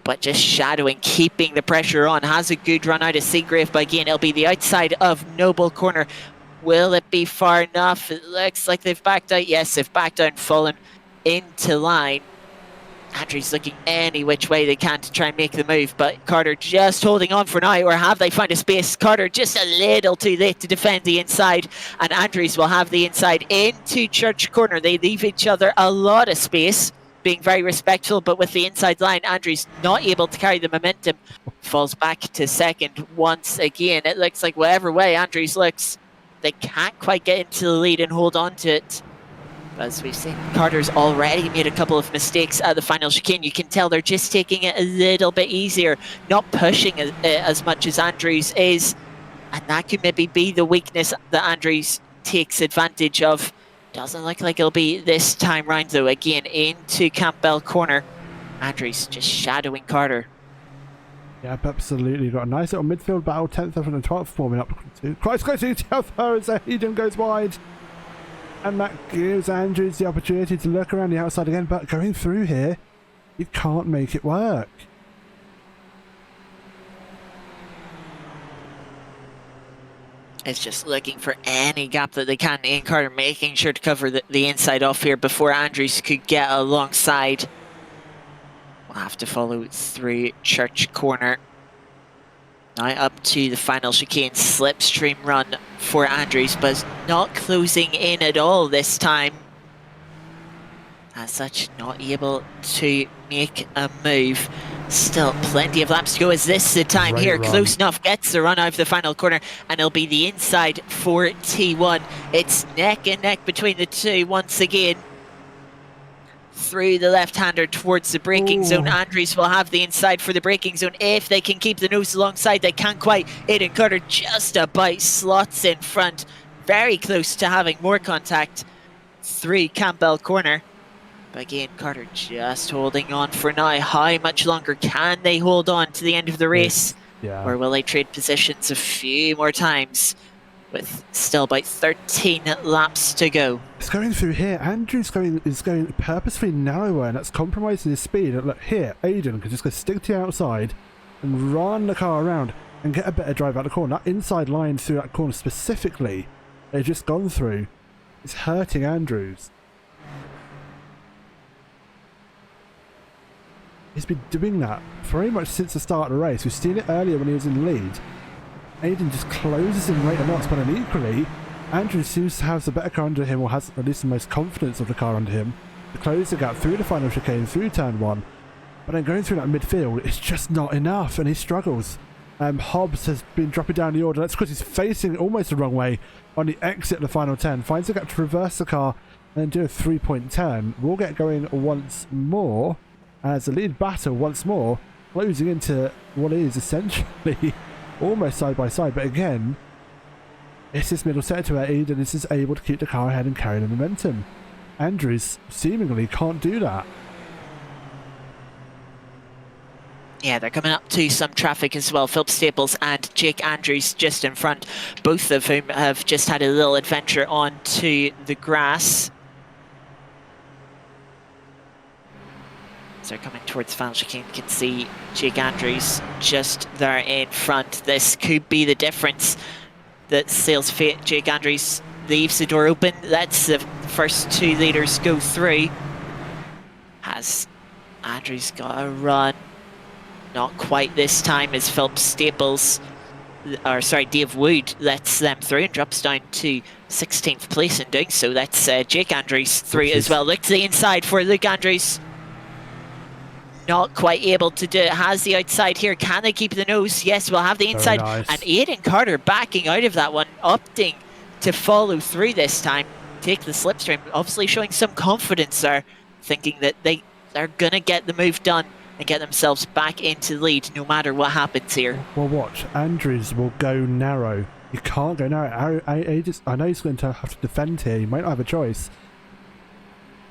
but just shadowing, keeping the pressure on. Has a good run out of Seagrave, but again, it'll be the outside of Noble Corner. Will it be far enough? It looks like they've backed out. Yes, they've backed out and fallen into line. Andrews looking any which way they can to try and make the move, but Carter just holding on for now, or have they found a space? Carter just a little too late to defend the inside, and Andrews will have the inside into Church Corner. They leave each other a lot of space, being very respectful, but with the inside line, Andrews not able to carry the momentum, falls back to second once again. It looks like whatever way Andrews looks, they can't quite get into the lead and hold on to it. As we've seen, Carter's already made a couple of mistakes at the final chicane. You can tell they're just taking it a little bit easier, not pushing as much as Andrews is. And that could maybe be the weakness that Andrews takes advantage of. Doesn't look like it'll be this time round, though. Again, into Campbell corner. Andrews just shadowing Carter. Yep, absolutely. Got a nice little midfield battle, 10th and 12th forming up to quite close to each other as Eden goes wide. And that gives Andrews the opportunity to look around the outside again, but going through here, you can't make it work. It's just looking for any gap that they can in Carter, making sure to cover the inside off here before Andrews could get alongside. We'll have to follow through Church Corner. Now up to the final chicane, slipstream run for Andrews, but it's not closing in at all this time. As such, not able to make a move. Still plenty of laps to go. Is this the time Great here? run. Close enough, gets the run out of the final corner, and it'll be the inside for T1. It's neck and neck between the two once again. Through the left-hander towards the braking zone. Andrews will have the inside for the braking zone if they can keep the nose alongside. They can't quite. Aiden Carter just about slots in front. Very close to having more contact through Campbell corner. But again, Carter just holding on for now. How much longer can they hold on to the end of the race? Yeah. Or will they trade positions a few more times? With still about 13 laps to go. It's going through here. Andrews is going purposefully narrower, and that's compromising his speed. And look here, Aiden can just go stick to the outside and run the car around and get a better drive out the corner. That inside line through that corner specifically, they've just gone through, is hurting Andrews. He's been doing that very much since the start of the race. We've seen it earlier when he was in the lead. Aiden just closes him right and knots, but then equally, Andrews seems to have the better car under him, or has at least the most confidence of the car under him, to close the gap through the final chicane, through turn one. But then going through that midfield, it's just not enough, and he struggles. Hobbs has been dropping down the order. That's because he's facing almost the wrong way on the exit of the final 10. Finds a gap to reverse the car and then do a 3-point turn. We'll get going once more as the lead battle once more, closing into what is essentially almost side by side. But again, it's this middle sector where Aiden is able to keep the car ahead and carry the momentum. Andrews seemingly can't do that. Yeah, they're coming up to some traffic as well. Philip Staples and Jake Andrews just in front, both of whom have just had a little adventure onto the grass. As they're coming towards the final chicane, you can see Jake Andrews just there in front. This could be the difference that seals fate. Jake Andrews leaves the door open, lets the first two leaders go through. Has Andrews got a run? Not quite this time, as Philip Staples, or sorry, Dave Wood lets them through and drops down to 16th place in doing so. That's Jake Andrews through as well. Look to the inside for Luke Andrews. Not quite able to do it. Has the outside here. Can they keep the nose? Yes, we'll have the inside. Nice. And Aiden Carter backing out of that one, opting to follow through this time. Take the slipstream, obviously showing some confidence there, thinking that they're going to get the move done and get themselves back into the lead no matter what happens here. Well, watch. Andrews will go narrow. You can't go narrow. I know he's going to have to defend here. He might not have a choice.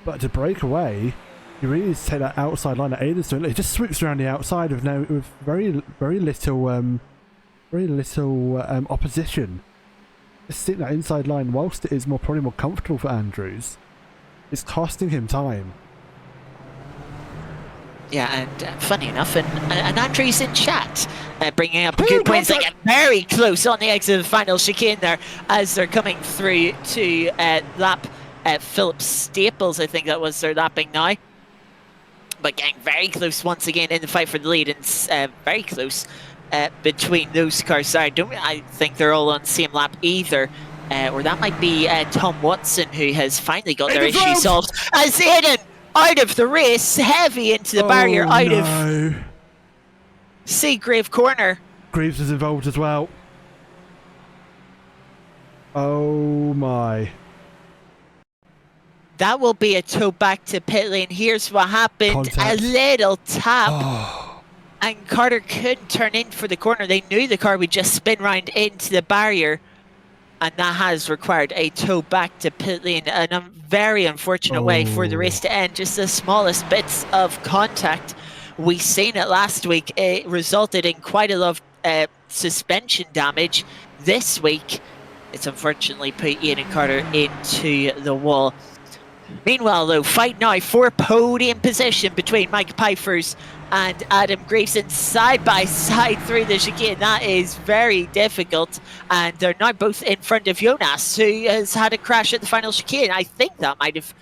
But to break away, you really need to take that outside line that Aiden's doing. He just swoops around the outside with very little opposition. Just stick that inside line, whilst it is probably more comfortable for Andrews, it's costing him time. Yeah, and funny enough, and Andrews in chat, bringing up good points. They get very close on the exit of the final chicane there as they're coming through to lap Philip Staples, I think that was their lapping now. But getting very close once again in the fight for the lead, and very close between those cars. Sorry, I think they're all on the same lap either. Or that might be Tom Watson, who has finally got their issue solved. As Aiden out of the race, heavy into the barrier, out of Seagrave corner. Greaves is involved as well. Oh my. That will be a tow back to pit lane. Here's what happened. Contact. A little tap And Carter couldn't turn in for the corner. They knew the car would just spin round into the barrier, and that has required a tow back to pit lane. And a very unfortunate way for the race to end. Just the smallest bits of contact. We seen it last week. It resulted in quite a lot of suspension damage. This week, it's unfortunately put Ian and Carter into the wall. Meanwhile, though, fight now for podium position between Mike Pfeiffer's and Adam Graveson side by side through the chicane. That is very difficult, and they're now both in front of Jonas, who has had a crash at the final chicane. I think that might have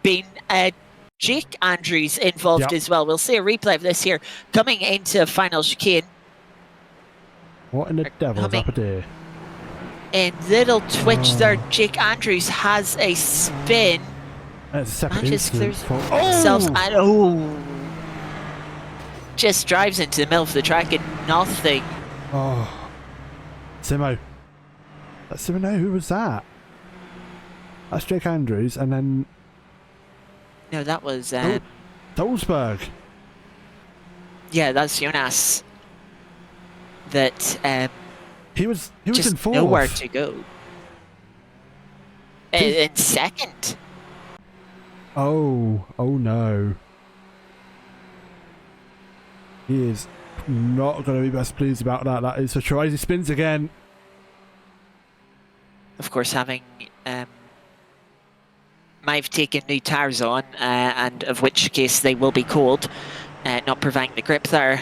been Jake Andrews involved as well. We'll see a replay of this here coming into final chicane. What in the devil's up there? In little twitch there, Jake Andrews has a spin. That's a separate incident. And just drives into the middle of the track and nothing. Oh, Simo. Simo, no, who was that? That's Jake Andrews, and then... No, that was... Dolsberg. Yeah, that's Jonas. That... He was just in fourth. Nowhere to go. In second. Oh no. He is not going to be best pleased about that. That is for sure. He spins again. Of course, having might have taken new tyres on, and of which case they will be cold, not providing the grip there.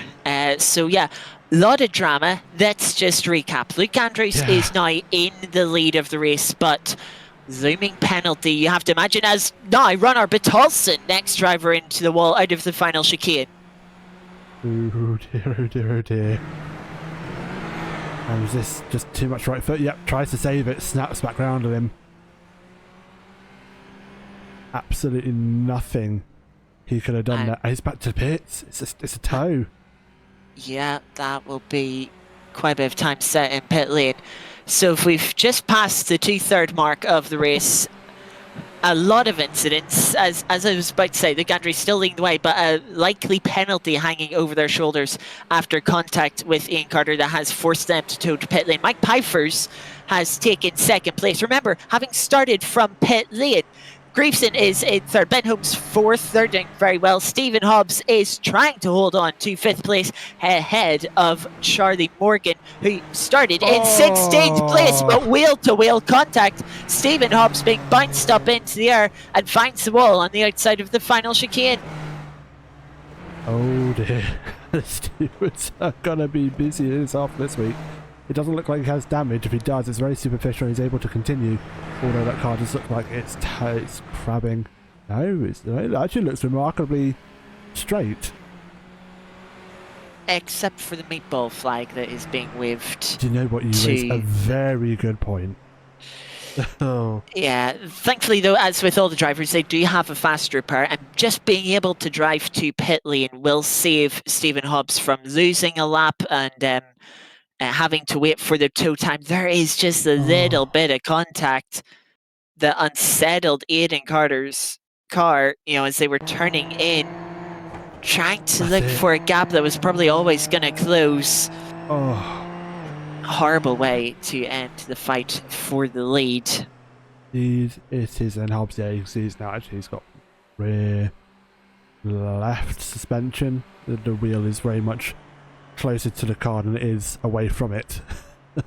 So yeah, a lot of drama. Let's just recap. Luke Andrews is now in the lead of the race, but looming penalty, you have to imagine, as now runner Bertolson, next driver into the wall out of the final chicane. Oh dear, oh dear, oh dear. And was this just too much right foot? Yep, tries to save it, snaps back round at him. Absolutely nothing he could have done there. He's back to the pits. It's a tow. Yeah, that will be quite a bit of time set in pit lane. So if we've just passed the 2/3 mark of the race, a lot of incidents, as I was about to say, the Gandry's still leading the way, but a likely penalty hanging over their shoulders after contact with Ian Carter that has forced them to tow to pit lane. Mike Pfeiffer's has taken second place. Remember, having started from pit lane, Graveson is in third, Ben Holmes fourth, they're doing very well. Stephen Hobbs is trying to hold on to fifth place ahead of Charlie Morgan, who started in 16th place, but wheel-to-wheel contact. Stephen Hobbs being bounced up into the air and finds the wall on the outside of the final chicane. Oh dear, the stewards are gonna be busy this off this week. It doesn't look like he has damage. If he does, it's very superficial. He's able to continue. Although that car does look like it's crabbing. No, it actually looks remarkably straight. Except for the meatball flag that is being waved. Do you know what, you raise a very good point. Oh. Yeah, thankfully though, as with all the drivers, they do have a fast repair, and just being able to drive to pit lane will save Stephen Hobbs from losing a lap and having to wait for the tow time. There is just a little bit of contact that unsettled Aidan Carter's car, as they were turning in, trying to look for a gap that was probably always going to close. Horrible way to end the fight for the lead. It is, and Hobbs, yeah, you can see he's got rear left suspension. The wheel is very much closer to the car than it is away from it.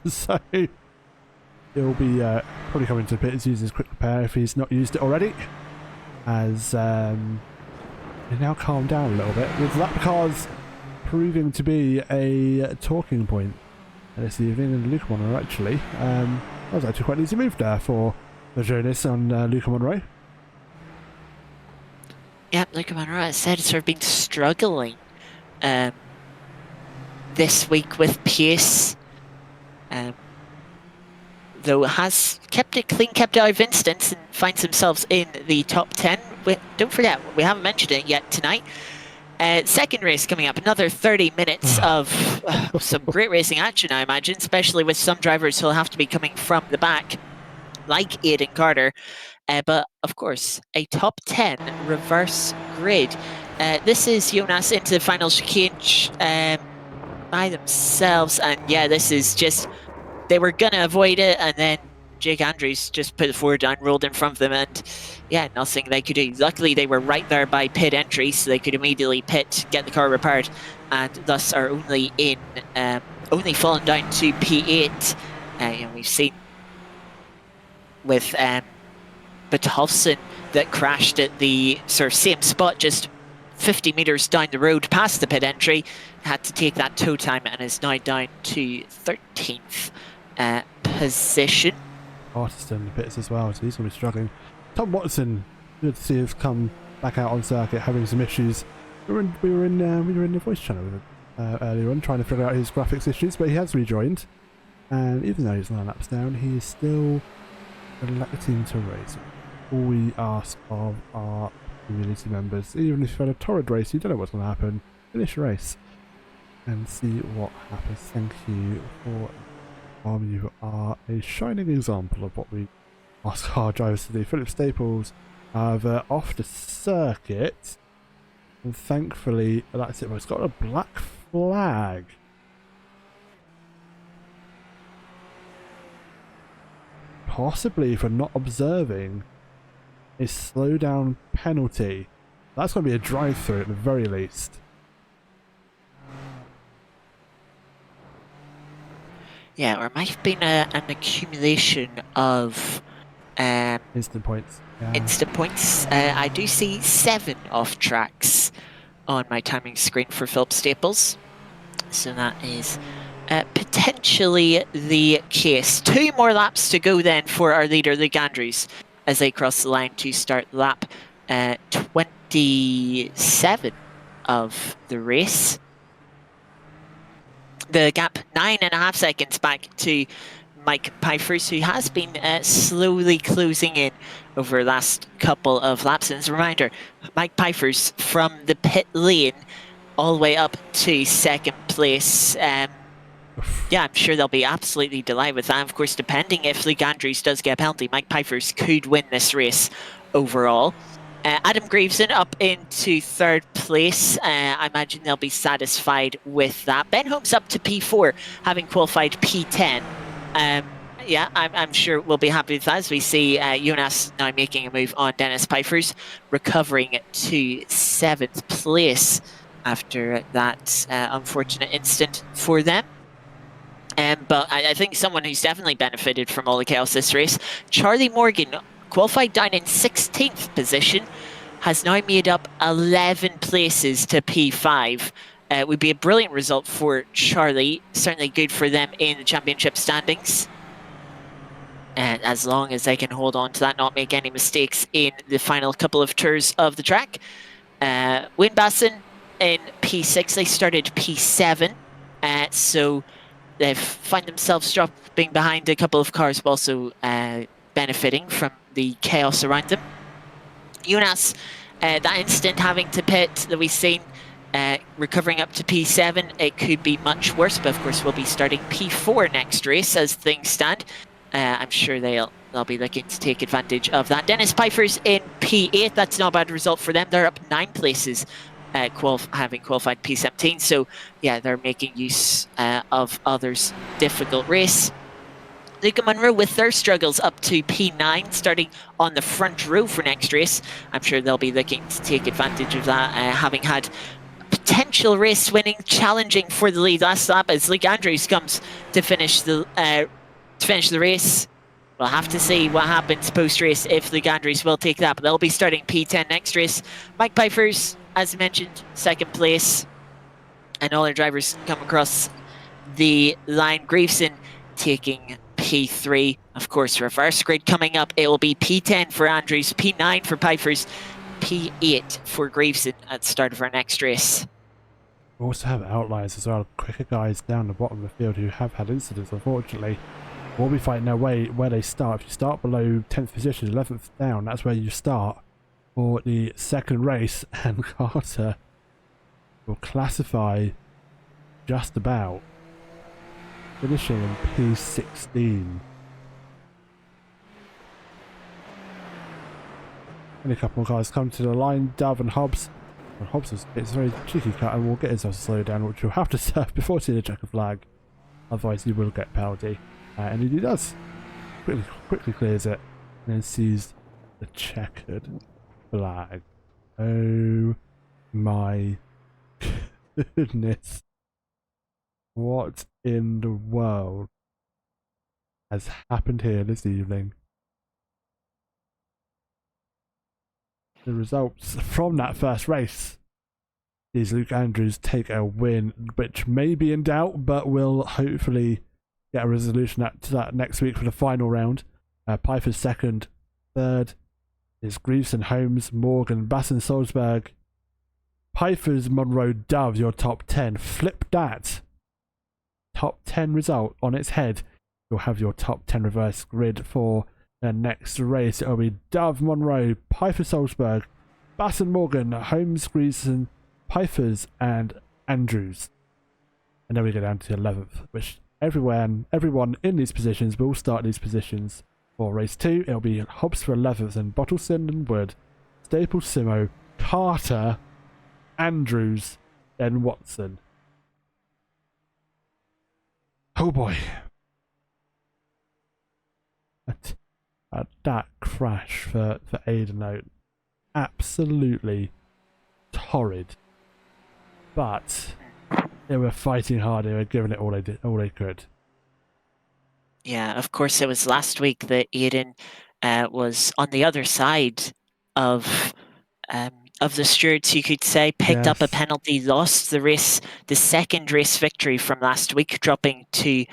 So he'll be probably coming to the pits using his quick repair if he's not used it already, as he now calmed down a little bit, with lap cars proving to be a talking point this evening in Luca Monroe. Actually, that was actually quite an easy move there for the journalists on Luca Monroe. Yeah, Luca Monroe, as I said, has sort of been struggling this week with pace, though has kept it clean, kept it out of instance, and finds themselves in the top 10. Don't forget, we haven't mentioned it yet tonight. Second race coming up, another 30 minutes of some great racing action, I imagine, especially with some drivers who'll have to be coming from the back, like Aidan Carter. But of course, a top 10 reverse grid. This is Jonas into the final chicane by themselves, and yeah, this is just, they were gonna avoid it, and then Jake Andrews just put the forward down, rolled in front of them, and yeah, nothing they could do. Luckily, they were right there by pit entry, so they could immediately pit, get the car repaired, and thus are only fallen down to P8. We've seen with Betholfsen that crashed at the sort of same spot, just 50 metres down the road past the pit entry, had to take that tow time and is now down to 13th position. Artist in the pits as well, so he's going to be struggling. Tom Watson, good to see us come back out on circuit, having some issues. We were in the voice channel with him earlier on, trying to figure out his graphics issues, but he has rejoined. And even though he's 9 laps down, he is still electing to race. All we ask of our community members, even if you've had a torrid race, you don't know what's going to happen, finish your race and see what happens. Thank you for you are a shining example of what we ask our drivers to do. Philip Staples, however, off the circuit, and thankfully that's it. It's got a black flag. Possibly for not observing a slowdown penalty. That's going to be a drive-through at the very least. Yeah, or it might have been an accumulation of instant points. Yeah. Instant points. I do see 7 off tracks on my timing screen for Philip Staples. So that is potentially the case. 2 more laps to go then for our leader, Luke Andrews, as they cross the line to start lap 27 of the race. The gap 9.5 seconds back to Mike Pfeiffer's, who has been slowly closing in over the last couple of laps. And as a reminder, Mike Pfeiffer's from the pit lane all the way up to 2nd place. Yeah, I'm sure they'll be absolutely delighted with that. Of course, depending if Luke Andrews does get a penalty, Mike Pfeiffer's could win this race overall. Adam Greaveson up into 3rd place. I imagine they'll be satisfied with that. Ben Holmes up to P4, having qualified P10. Yeah, I'm sure we'll be happy with that, as we see Jonas now making a move on Dennis Pfeiffer's, recovering to 7th place after that unfortunate incident for them. But I think someone who's definitely benefited from all the chaos this race, Charlie Morgan, qualified down in 16th position, has now made up 11 places to P5. Would be a brilliant result for Charlie, certainly good for them in the championship standings. And as long as they can hold on to that, not make any mistakes in the final couple of tours of the track. Winbasson in P6, they started P7, so they find themselves dropping behind a couple of cars, but also benefiting from the chaos around them. Jonas, that instant having to pit that we've seen, recovering up to P7, it could be much worse, but of course we'll be starting P4 next race as things stand. I'm sure they'll be looking to take advantage of that. Dennis Pfeiffer's in P8, that's not a bad result for them. They're up 9 places, having qualified P17, so yeah, they're making use of others' difficult race. Luca Munro with their struggles up to P9, starting on the front row for next race. I'm sure they'll be looking to take advantage of that, having had potential race winning, challenging for the lead last lap as Luke Andrews comes to finish the race. We'll have to see what happens post-race if Luke Andrews will take that, but they'll be starting P10 next race. Mike Pfeiffer's, as mentioned, 2nd place, and all our drivers come across the line. Greaveson taking P3. Of course, reverse grid coming up. It will be P10 for Andrews, P9 for Pfeiffer's, P8 for Greaveson at the start of our next race. We also have outliers as well, quicker guys down the bottom of the field who have had incidents, unfortunately. We'll be fighting their way where they start. If you start below 10th position, 11th down, that's where you start for the 2nd race, and Carter will classify just about, finishing in P16. And a couple more cars come to the line. Dove and Hobbs Hobbs it's a very cheeky cut and will get himself slowed down, which you'll have to serve before seeing a checker flag. Otherwise, he will get penalty. And he does. Quickly clears it and then sees the checkered flag. Oh my goodness. What in the world has happened here this evening? The results from that first race is Luke Andrews take a win, which may be in doubt, but will hopefully get a resolution to that next week for the final round. Piper's second, third is Greaves, Holmes, Morgan, Bass and Salzburg. Piper's Monroe Dove, your top 10. Flip that top 10 result on its head. You'll have your top 10 reverse grid for the next race. It'll be Dove, Monroe, Piper, Salzburg, Bass and Morgan, Holmes, Greaves, Pipers and Andrews. And then we go down to 11th, which everyone in these positions will start these positions for race 2. It'll be Hobbs for 11th, and Bottleson and Wood, Staples, Simo, Carter, Andrews, then Watson. Oh boy. That crash for Aiden, absolutely torrid. But they were fighting hard. They were giving it all they could. Yeah, of course, it was last week that Aiden was on the other side of the stewards, you could say, picked up a penalty, lost the race, the second race victory from last week, dropping to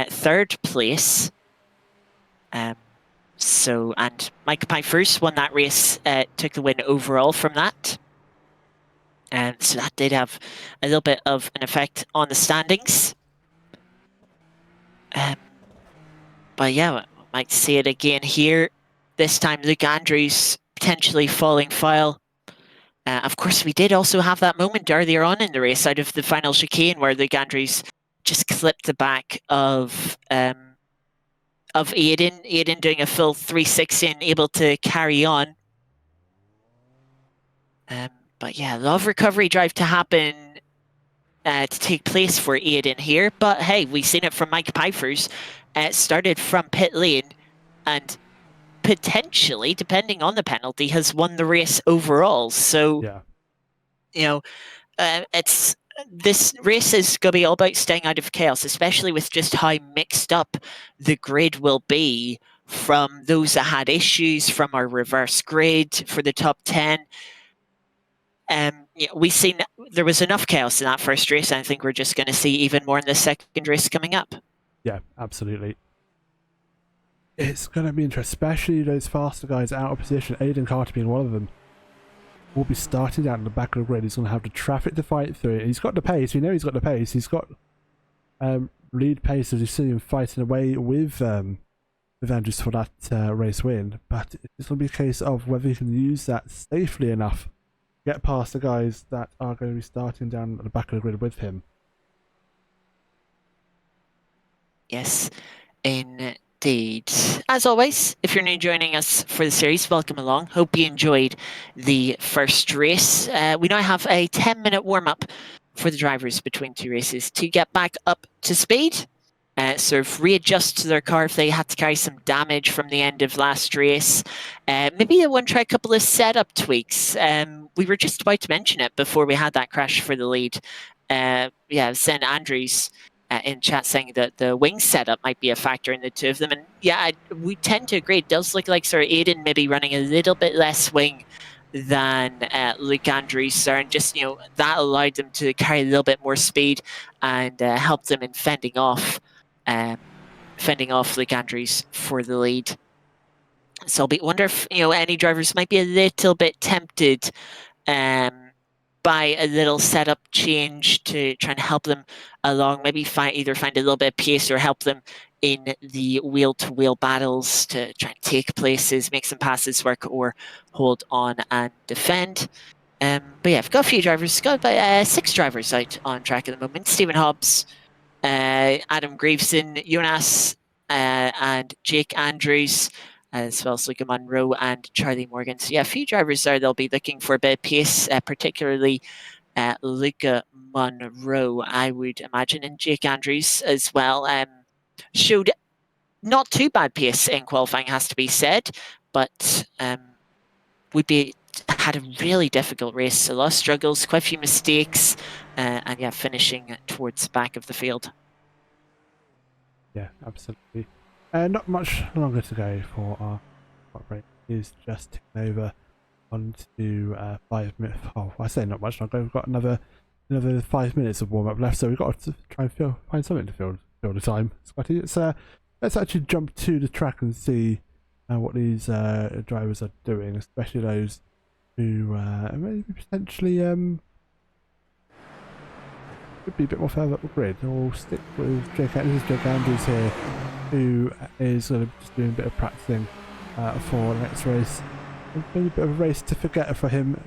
third place. And Mike Pfeiffer's won that race, took the win overall from that. So that did have a little bit of an effect on the standings. But yeah, we might see it again here. This time, Luke Andrews potentially falling foul. Of course, we did also have that moment earlier on in the race out of the final chicane where Luke Andrews just clipped the back of Aiden. Aiden doing a full 360 and able to carry on. But yeah, a lot of recovery drive to happen, to take place for Aiden here. But hey, we've seen it from Mike Pfeiffer's. Started from pit lane and potentially, depending on the penalty, has won the race overall. So, yeah. You know, this race is going to be all about staying out of chaos, especially with just how mixed up the grid will be from those that had issues from our reverse grid for the top 10. We've seen there was enough chaos in that first race, and I think we're just going to see even more in the second race coming up. Yeah, absolutely. It's going to be interesting, especially those faster guys out of position, Aiden Carter being one of them, will be starting out in the back of the grid. He's going to have the traffic to fight through. He's got the pace. We know he's got the pace. He's got lead pace, as you see him fighting away with Andrews for that race win. But it's going to be a case of whether he can use that safely enough to get past the guys that are going to be starting down at the back of the grid with him. Yes, indeed. As always, if you're new joining us for the series, welcome along. Hope you enjoyed the first race. We now have a 10-minute warm-up for the drivers between two races to get back up to speed. Sort of readjust to their car if they had to carry some damage from the end of last race. Maybe they want to try a couple of setup tweaks. We were just about to mention it before we had that crash for the lead. Send Andrews in chat saying that the wing setup might be a factor in the two of them. And yeah, we tend to agree. It does look like Sir Aiden maybe running a little bit less wing than Luke Andrews are, and just that allowed them to carry a little bit more speed and helped them in fending off Luke Andrews for the lead. So I wonder if any drivers might be a little bit tempted by a little setup change to try and help them along, maybe either find a little bit of pace or help them in the wheel-to-wheel battles to try and take places, make some passes work, or hold on and defend. But yeah, I've got a few drivers, got about 6 drivers out on track at the moment. Stephen Hobbs, Adam Greaveson, Jonas, and Jake Andrews as well as Luca Munro and Charlie Morgan. So yeah, a few drivers there they'll be looking for a bit of pace, particularly Luca Munro, I would imagine, and Jake Andrews as well. Showed not too bad pace in qualifying, has to be said, but would be had a really difficult race. A lot of struggles, quite a few mistakes, and yeah, finishing towards the back of the field. Yeah, absolutely. Not much longer to go for our race. Is just ticking over onto 5 minutes. Oh, I say not much longer. We've got another 5 minutes of warm up left, so we've got to try and find something to fill the time. Scotty, let's actually jump to the track and see what these drivers are doing, especially those who maybe potentially could be a bit more further up the grid. Or stick with Jake. This is Jake Andrews here, who is just doing a bit of practicing for the next race. It's been a bit of a race to forget for him,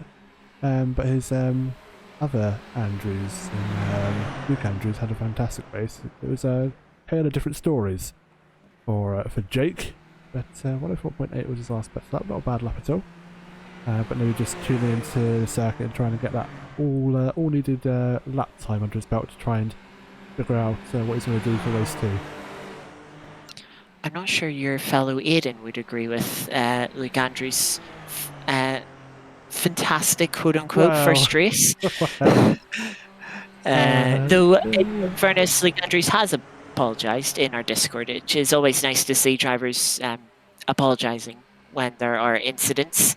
but his other Andrews, Luke Andrews, had a fantastic race. It was a tale of different stories for Jake, but 104.8 was his last bet, so that's not a bad lap at all. But now we're just tuning into the circuit and trying to get that all needed lap time under his belt to try and figure out what he's going to do for race 2. I'm not sure your fellow Aidan would agree with Luke Andrews' fantastic quote-unquote first race. Though in fairness, Luke Andrews has apologised in our Discord, which is always nice to see drivers apologising when there are incidents.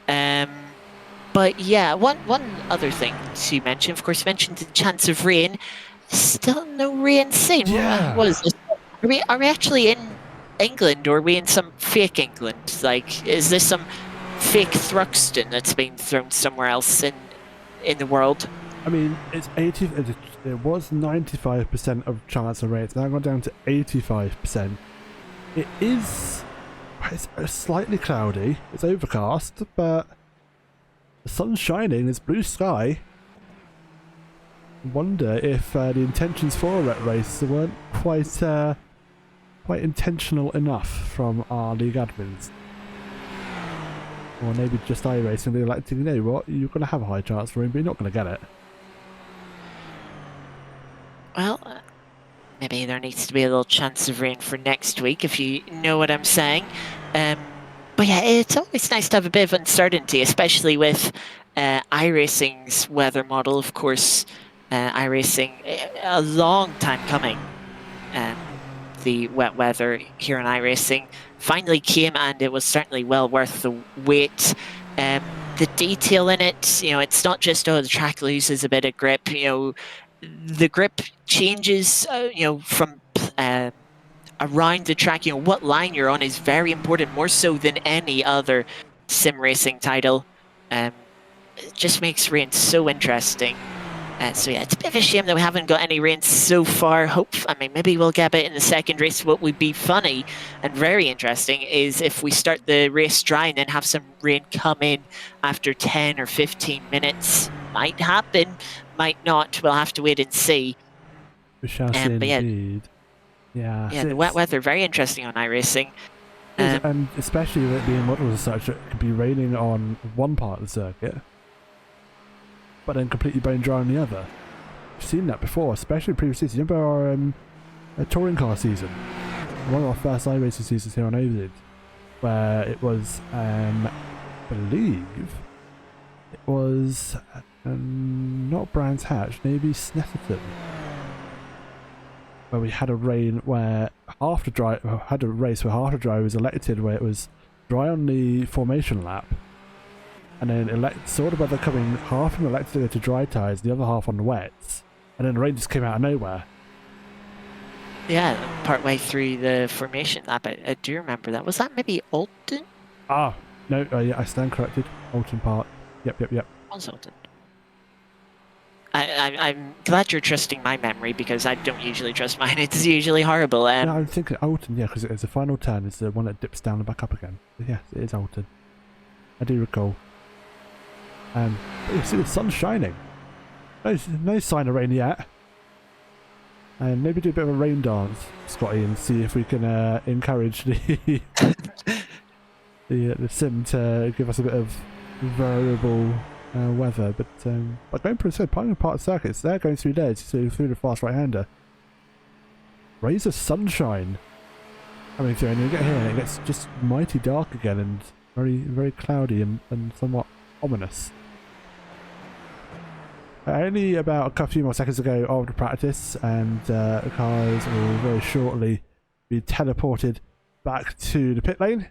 But yeah, one other thing to mention, of course, you mentioned the chance of rain. Still no rain seen. Yeah. What is this? Are we actually in England, or are we in some fake England? Like, is this some fake Thruxton that's been thrown somewhere else in the world? I mean, it's 80. It was 95% of chance of rain. It's now gone down to 85%. It's slightly cloudy. It's overcast, but the sun's shining. It's blue sky. Wonder if the intentions for a wet race weren't quite intentional enough from our league admins. Or maybe just iRacing, they're like, you know what, you're going to have a high chance for him, but you're not going to get it. Well, maybe there needs to be a little chance of rain for next week, if you know what I'm saying. But yeah, it's always nice to have a bit of uncertainty, especially with iRacing's weather model. Of course, iRacing, a long time coming. The wet weather here on iRacing finally came, and it was certainly well worth the wait. The detail in it, it's not just, the track loses a bit of grip. The grip changes, from around the track. What line you're on is very important, more so than any other sim racing title. It just makes rain so interesting. So yeah, it's a bit of a shame that we haven't got any rain so far. Maybe we'll get a bit in the second race. What would be funny and very interesting is if we start the race dry and then have some rain come in after 10 or 15 minutes. Might happen, might not. We'll have to wait and see. We shall see indeed. Yeah, the wet weather, very interesting on iRacing. And especially with it being models as such, it could be raining on one part of the circuit, but then completely bone dry on the other. We've seen that before, especially in previous seasons. Remember our touring car season? One of our first iRacing seasons here on oNiD, where it was, I believe, it was not Brands Hatch, maybe Snetterton, where we had a race where half the driver was elected, where it was dry on the formation lap, and then saw the weather coming, half of them elected to go to dry tyres, the other half on the wets, and then the rain just came out of nowhere. Yeah, partway through the formation lap, I do remember that. Was that maybe Alton? Ah, no, yeah, I stand corrected. Alton Park. Yep. Was Alton? I'm glad you're trusting my memory, because I don't usually trust mine. It's usually horrible. No, I'm thinking Alton, yeah, because it's the final turn. It's the one that dips down and back up again. Yes, it is Alton. I do recall. But you see the sun's shining. No sign of rain yet. And maybe do a bit of a rain dance, Scotty, and see if we can encourage the the sim to give us a bit of variable weather. But going pretty good. Pioneer Park circuits, they're going through there, through the fast right-hander. Rays of sunshine coming through, and you get here and it gets just mighty dark again and very cloudy and somewhat ominous. Only about a few more seconds ago of the practice, and the cars will very shortly be teleported back to the pit lane.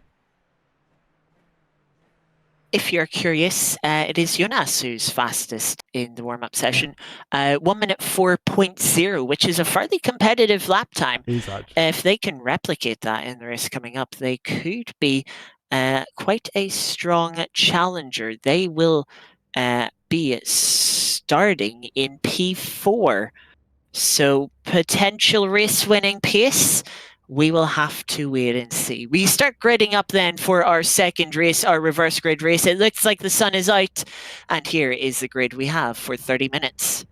If you're curious, it is Jonas who's fastest in the warm-up session. 1 minute 4.0, which is a fairly competitive lap time. If they can replicate that in the race coming up, they could be quite a strong challenger. They will be starting in P4. So potential race-winning pace. We will have to wait and see. We start gridding up then for our second race, our reverse grid race. It looks like the sun is out, and here is the grid we have for 30 minutes.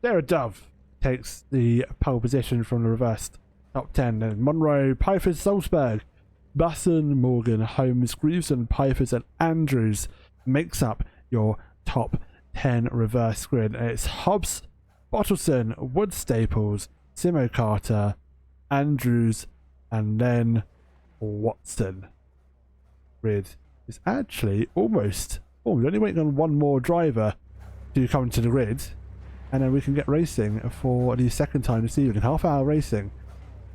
Sarah Dove takes the pole position from the reversed top 10. And Monroe, Pfeiffer, Salzburg, Busson, Morgan, Holmes, Grieveson, Pfeiffer and Andrews makes up your top 10 reverse grid. And it's Hobbs, Bottleson, Wood Staples, Simo Carter, Andrews, and then Watson. Grid is actually almost formed. We're only waiting on one more driver to come to the grid, and then we can get racing for the second time this evening. Half-hour racing,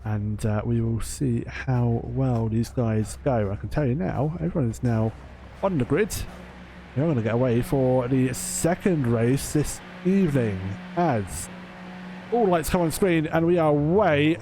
and we will see how well these guys go. I can tell you now, everyone is now on the grid. We're going to get away for the second race this evening as all lights come on screen, and we are away.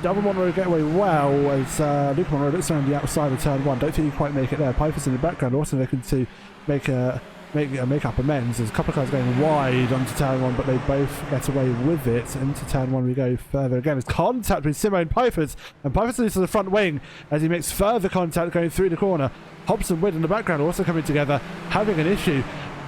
Double Monroe get away well as Luke Monroe looks around the outside of turn 1. Don't think he quite make it there. Piper's in the background also looking to make up amends. There's a couple of cars going wide onto turn 1, but they both get away with it. Into turn 1 we go further again. It's contact with Simone Pipers, and Pipers leads to the front wing as he makes further contact going through the corner. Hobson Wood in the background also coming together, having an issue.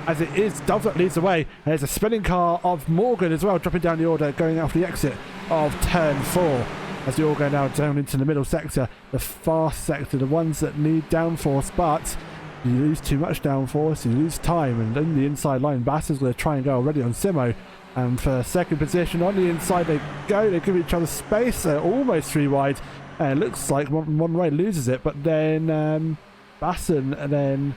As it is, Dove that leads away. And there's a spinning car of Morgan as well, dropping down the order, going out for the exit of turn 4. As they all go now down into the middle sector, the fast sector, the ones that need downforce, but you lose too much downforce, you lose time, and in the inside line, Bass's going to try and go already on Simo. And for second position on the inside they go, they give each other space, almost 3 wide. And it looks like Monroe loses it, but then Basson then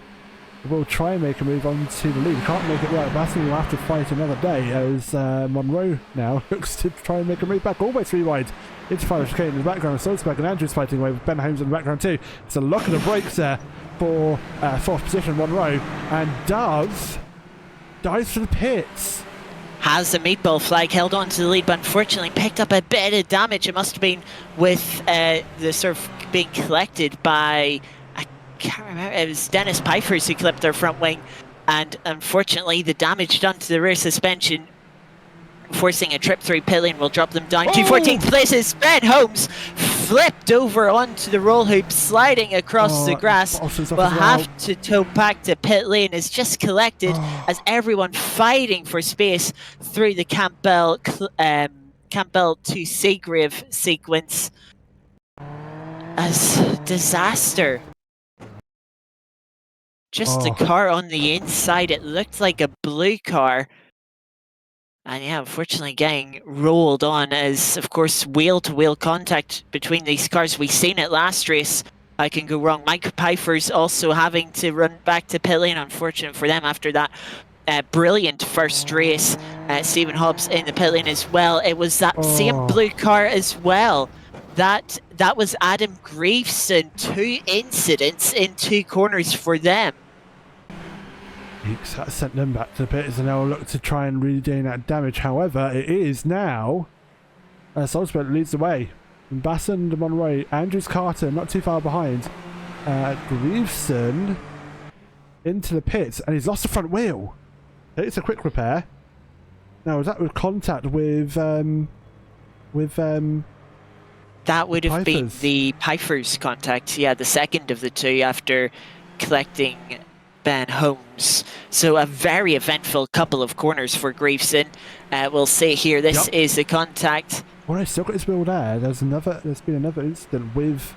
will try and make a move on to the lead. Can't make it work. Basson will have to fight another day as Monroe now looks to try and make a move back all the way 3 wide. Into fire chicane in the background. Salzburg and Andrews fighting away with Ben Holmes in the background too. It's a lock of the brakes there for 4th position Monroe. And Dove dives for the pits. Has the meatball flag held on to the lead, but unfortunately picked up a bit of damage. It must have been with the sort of being collected by, I can't remember, it was Dennis Pfeiffer who clipped their front wing, and unfortunately the damage done to the rear suspension, forcing a trip through pit lane, will drop them down to 14th places. Ben Holmes flipped over onto the roll hoop, sliding across the grass. Will have to tow back to pit lane. Is just collected as everyone fighting for space through the Campbell to Seagrave sequence. As disaster. Just a car on the inside. It looked like a blue car. And yeah, unfortunately getting rolled on as, of course, wheel-to-wheel contact between these cars. We've seen it last race. I can go wrong. Mike Pfeiffer's also having to run back to pit lane. Unfortunate for them after that brilliant first race. Stephen Hobbs in the pit lane as well. It was that same blue car as well. That was Adam Grieveson. 2 incidents in 2 corners for them. That sent them back to the pits, and they'll look to try and regain that damage. However, it is now Salzburg leads the way. And Basson, Monroe, Andrews, Carter not too far behind. Grieveson into the pits, and he's lost the front wheel. It's a quick repair. Now, was that with contact with that would have been the Pfeiffer's contact, yeah, the second of the 2 after collecting Ben Holmes. So a very eventful couple of corners for Grieveson. We'll see here, this is the contact. Well, I still got his wheel there. There's been another incident with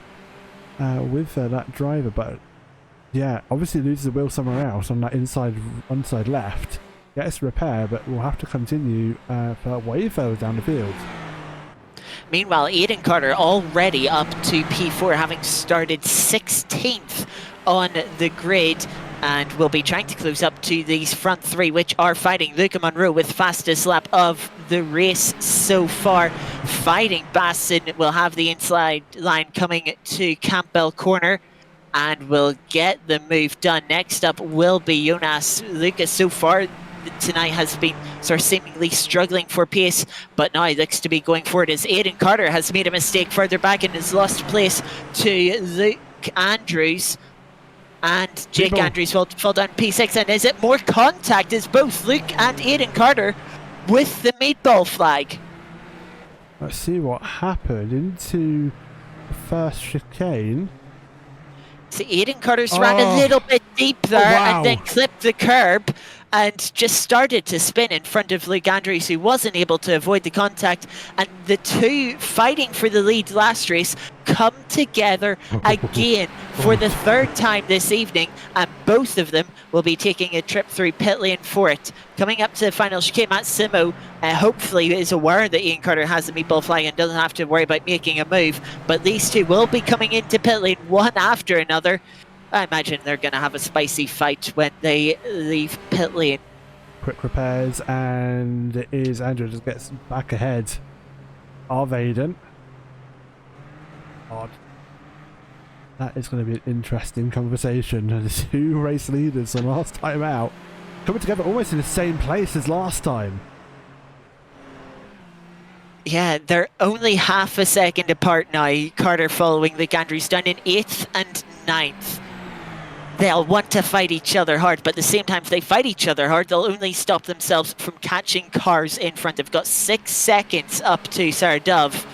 with that driver, but yeah, obviously loses the wheel somewhere else on that onside left. Gets repair, but we'll have to continue for way further down the field. Meanwhile, Aidan Carter already up to P4, having started 16th on the grid, and will be trying to close up to these front three, which are fighting. Luca Monroe with fastest lap of the race so far, fighting Basson. Will have the inside line coming to Campbell Corner and will get the move done. Next up will be Jonas. Lucas so far tonight has been sort of seemingly struggling for pace, but now he looks to be going forward as Aidan Carter has made a mistake further back and has lost place to Luke Andrews. And Jake Andrews will fall down P6. And is it more contact as both Luke and Aidan Carter with the meatball flag? Let's see what happened into the first chicane. So Aidan Carter's ran a little bit deep there and then clipped the curb and just started to spin in front of Luke Andrews, who wasn't able to avoid the contact. And the two fighting for the lead last race come together again for the third time this evening, and both of them will be taking a trip through pit lane for it. Coming up to the final chicane, Matt Simo hopefully is aware that Ian Carter has the meatball flag and doesn't have to worry about making a move, but these two will be coming into pit lane one after another. I imagine they're going to have a spicy fight when they leave pit lane. Quick repairs, and it is Andrew just gets back ahead of Aidan. Odd. That is going to be an interesting conversation. The two race leaders from last time out coming together almost in the same place as last time. Yeah, they're only half a second apart now. Carter following Luke Andrews down in 8th and 9th. They'll want to fight each other hard, but at the same time, if they fight each other hard, they'll only stop themselves from catching cars in front. They've got 6 seconds up to Sarah Dove.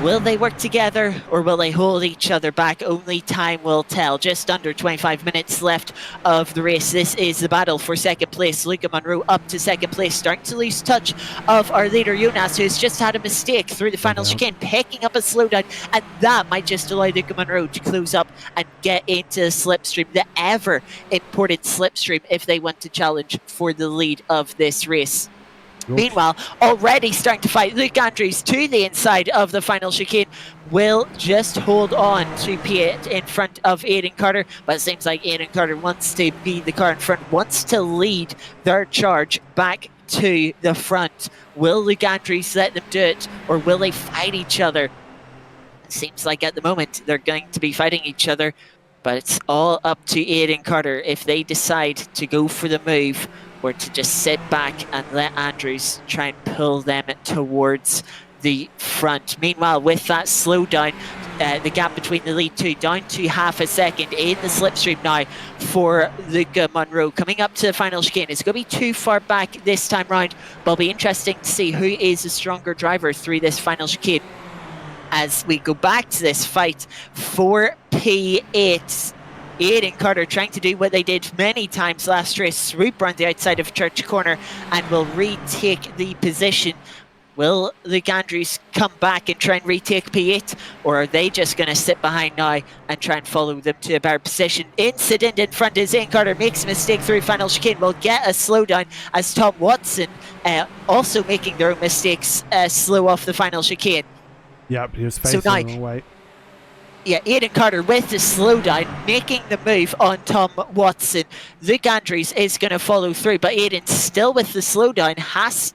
Will they work together or will they hold each other back? Only time will tell. Just under 25 minutes left of the race. This is the battle for second place. Luca Monroe up to second place, starting to lose touch of our leader Jonas, who's just had a mistake through the final chicane, picking up a slowdown, and that might just allow Luca Monroe to close up and get into the slipstream, the ever important slipstream, if they want to challenge for the lead of this race. Meanwhile, already starting to fight, Luke Andrews to the inside of the final chicane will just hold on to Piet in front of Aidan Carter, but it seems like Aidan Carter wants to be the car in front, wants to lead their charge back to the front. Will Luke Andrews let them do it, or will they fight each other? It seems like at the moment they're going to be fighting each other, but it's all up to Aidan Carter if they decide to go for the move, or to just sit back and let Andrews try and pull them towards the front. Meanwhile, with that slowdown, the gap between the lead two down to half a second in the slipstream now for Luca Monroe. Coming up to the final chicane, it's going to be too far back this time round, but it'll be interesting to see who is the stronger driver through this final chicane as we go back to this fight for P8. Aidan Carter trying to do what they did many times last race, swoop around the outside of Church Corner and will retake the position. Will Luke Andrews come back and try and retake P8, or are they just going to sit behind now and try and follow them to a better position? Incident in front as Aidan Carter makes a mistake through final chicane, will get a slowdown as Tom Watson also making their own mistakes slow off the final chicane. Yep, he was facing the wrong way. Yeah, Aidan Carter with the slowdown, making the move on Tom Watson. Luke Andrews is going to follow through, but Aidan still with the slowdown has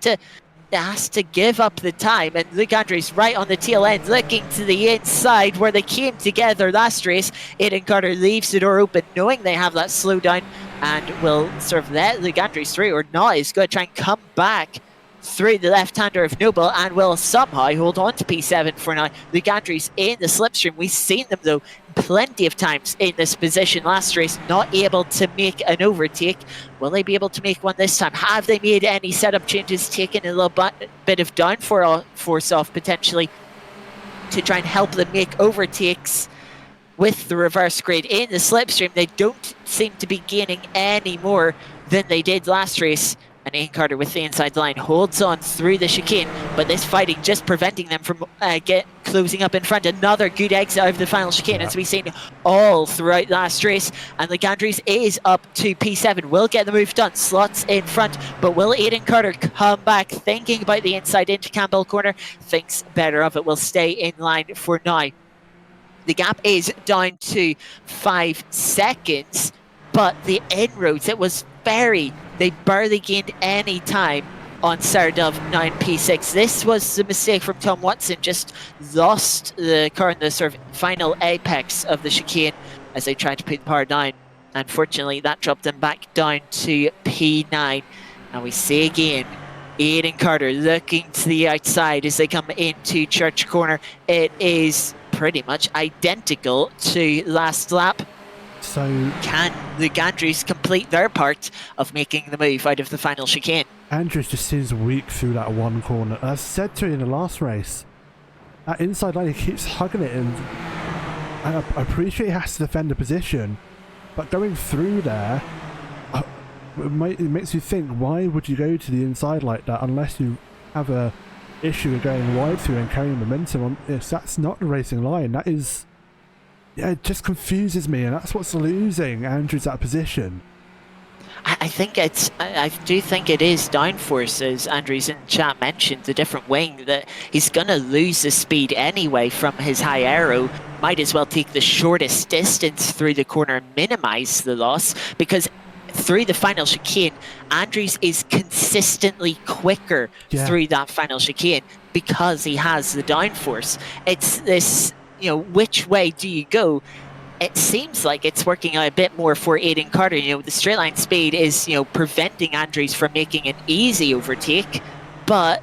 to give up the time. And Luke Andrews right on the tail end, looking to the inside where they came together last race. Aidan Carter leaves the door open, knowing they have that slowdown, and will sort of let Luke Andrews through, or not. He's going to try and come back through the left-hander of Noble and will somehow hold on to P7 for now. Luke Andrews in the slipstream. We've seen them though plenty of times in this position last race, not able to make an overtake. Will they be able to make one this time? Have they made any setup changes, taken a little bit of downforce off potentially to try and help them make overtakes with the reverse grid in the slipstream? They don't seem to be gaining any more than they did last race. And Ian Carter with the inside line holds on through the chicane, but this fighting just preventing them from closing up in front. Another good exit out of the final chicane, as we've seen all throughout last race. And Legandries is up to P7, will get the move done, slots in front, but will Aidan Carter come back, thinking about the inside into Campbell Corner, thinks better of it, will stay in line for now. The gap is down to 5 seconds, but the inroads, it was they barely gained any time on Sardov 9P6. This was the mistake from Tom Watson, just lost the car in the sort of final apex of the chicane as they tried to put the power down. Unfortunately, that dropped them back down to P9. And we see again Aidan Carter looking to the outside as they come into Church Corner. It is pretty much identical to last lap. So can the Andrews complete their part of making the move out of the final chicane? Andrews just seems weak through that one corner. As I said to you in the last race, that inside line, he keeps hugging it, and I appreciate he has to defend the position, but going through there, it makes you think, why would you go to the inside like that unless you have a issue with going wide through and carrying momentum on? Yes, that's not the racing line. That is, yeah, it just confuses me, and that's what's losing Andrews that position. I think I do think it is downforce, as Andrews in chat mentioned, the different wing, that he's going to lose the speed anyway from his high aero. Might as well take the shortest distance through the corner and minimise the loss, because through the final chicane, Andrews is consistently quicker through that final chicane because he has the downforce. It's this, which way do you go? It seems like it's working out a bit more for Aidan Carter. The straight line speed is, preventing Andrews from making an easy overtake, but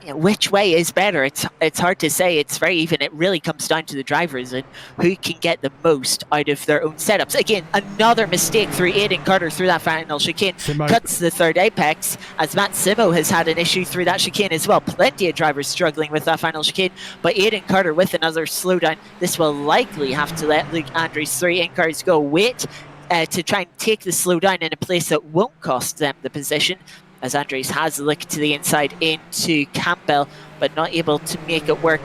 which way is better? It's hard to say. It's very even. It really comes down to the drivers and who can get the most out of their own setups. Again, another mistake through Aidan Carter through that final chicane. Cuts the third apex, as Matt Simo has had an issue through that chicane as well. Plenty of drivers struggling with that final chicane, but Aidan Carter with another slowdown. This will likely have to let Luke Andrews 3 in-cars go. Wait to try and take the slowdown in a place that won't cost them the position, as Andrews has a look to the inside into Campbell, but not able to make it work.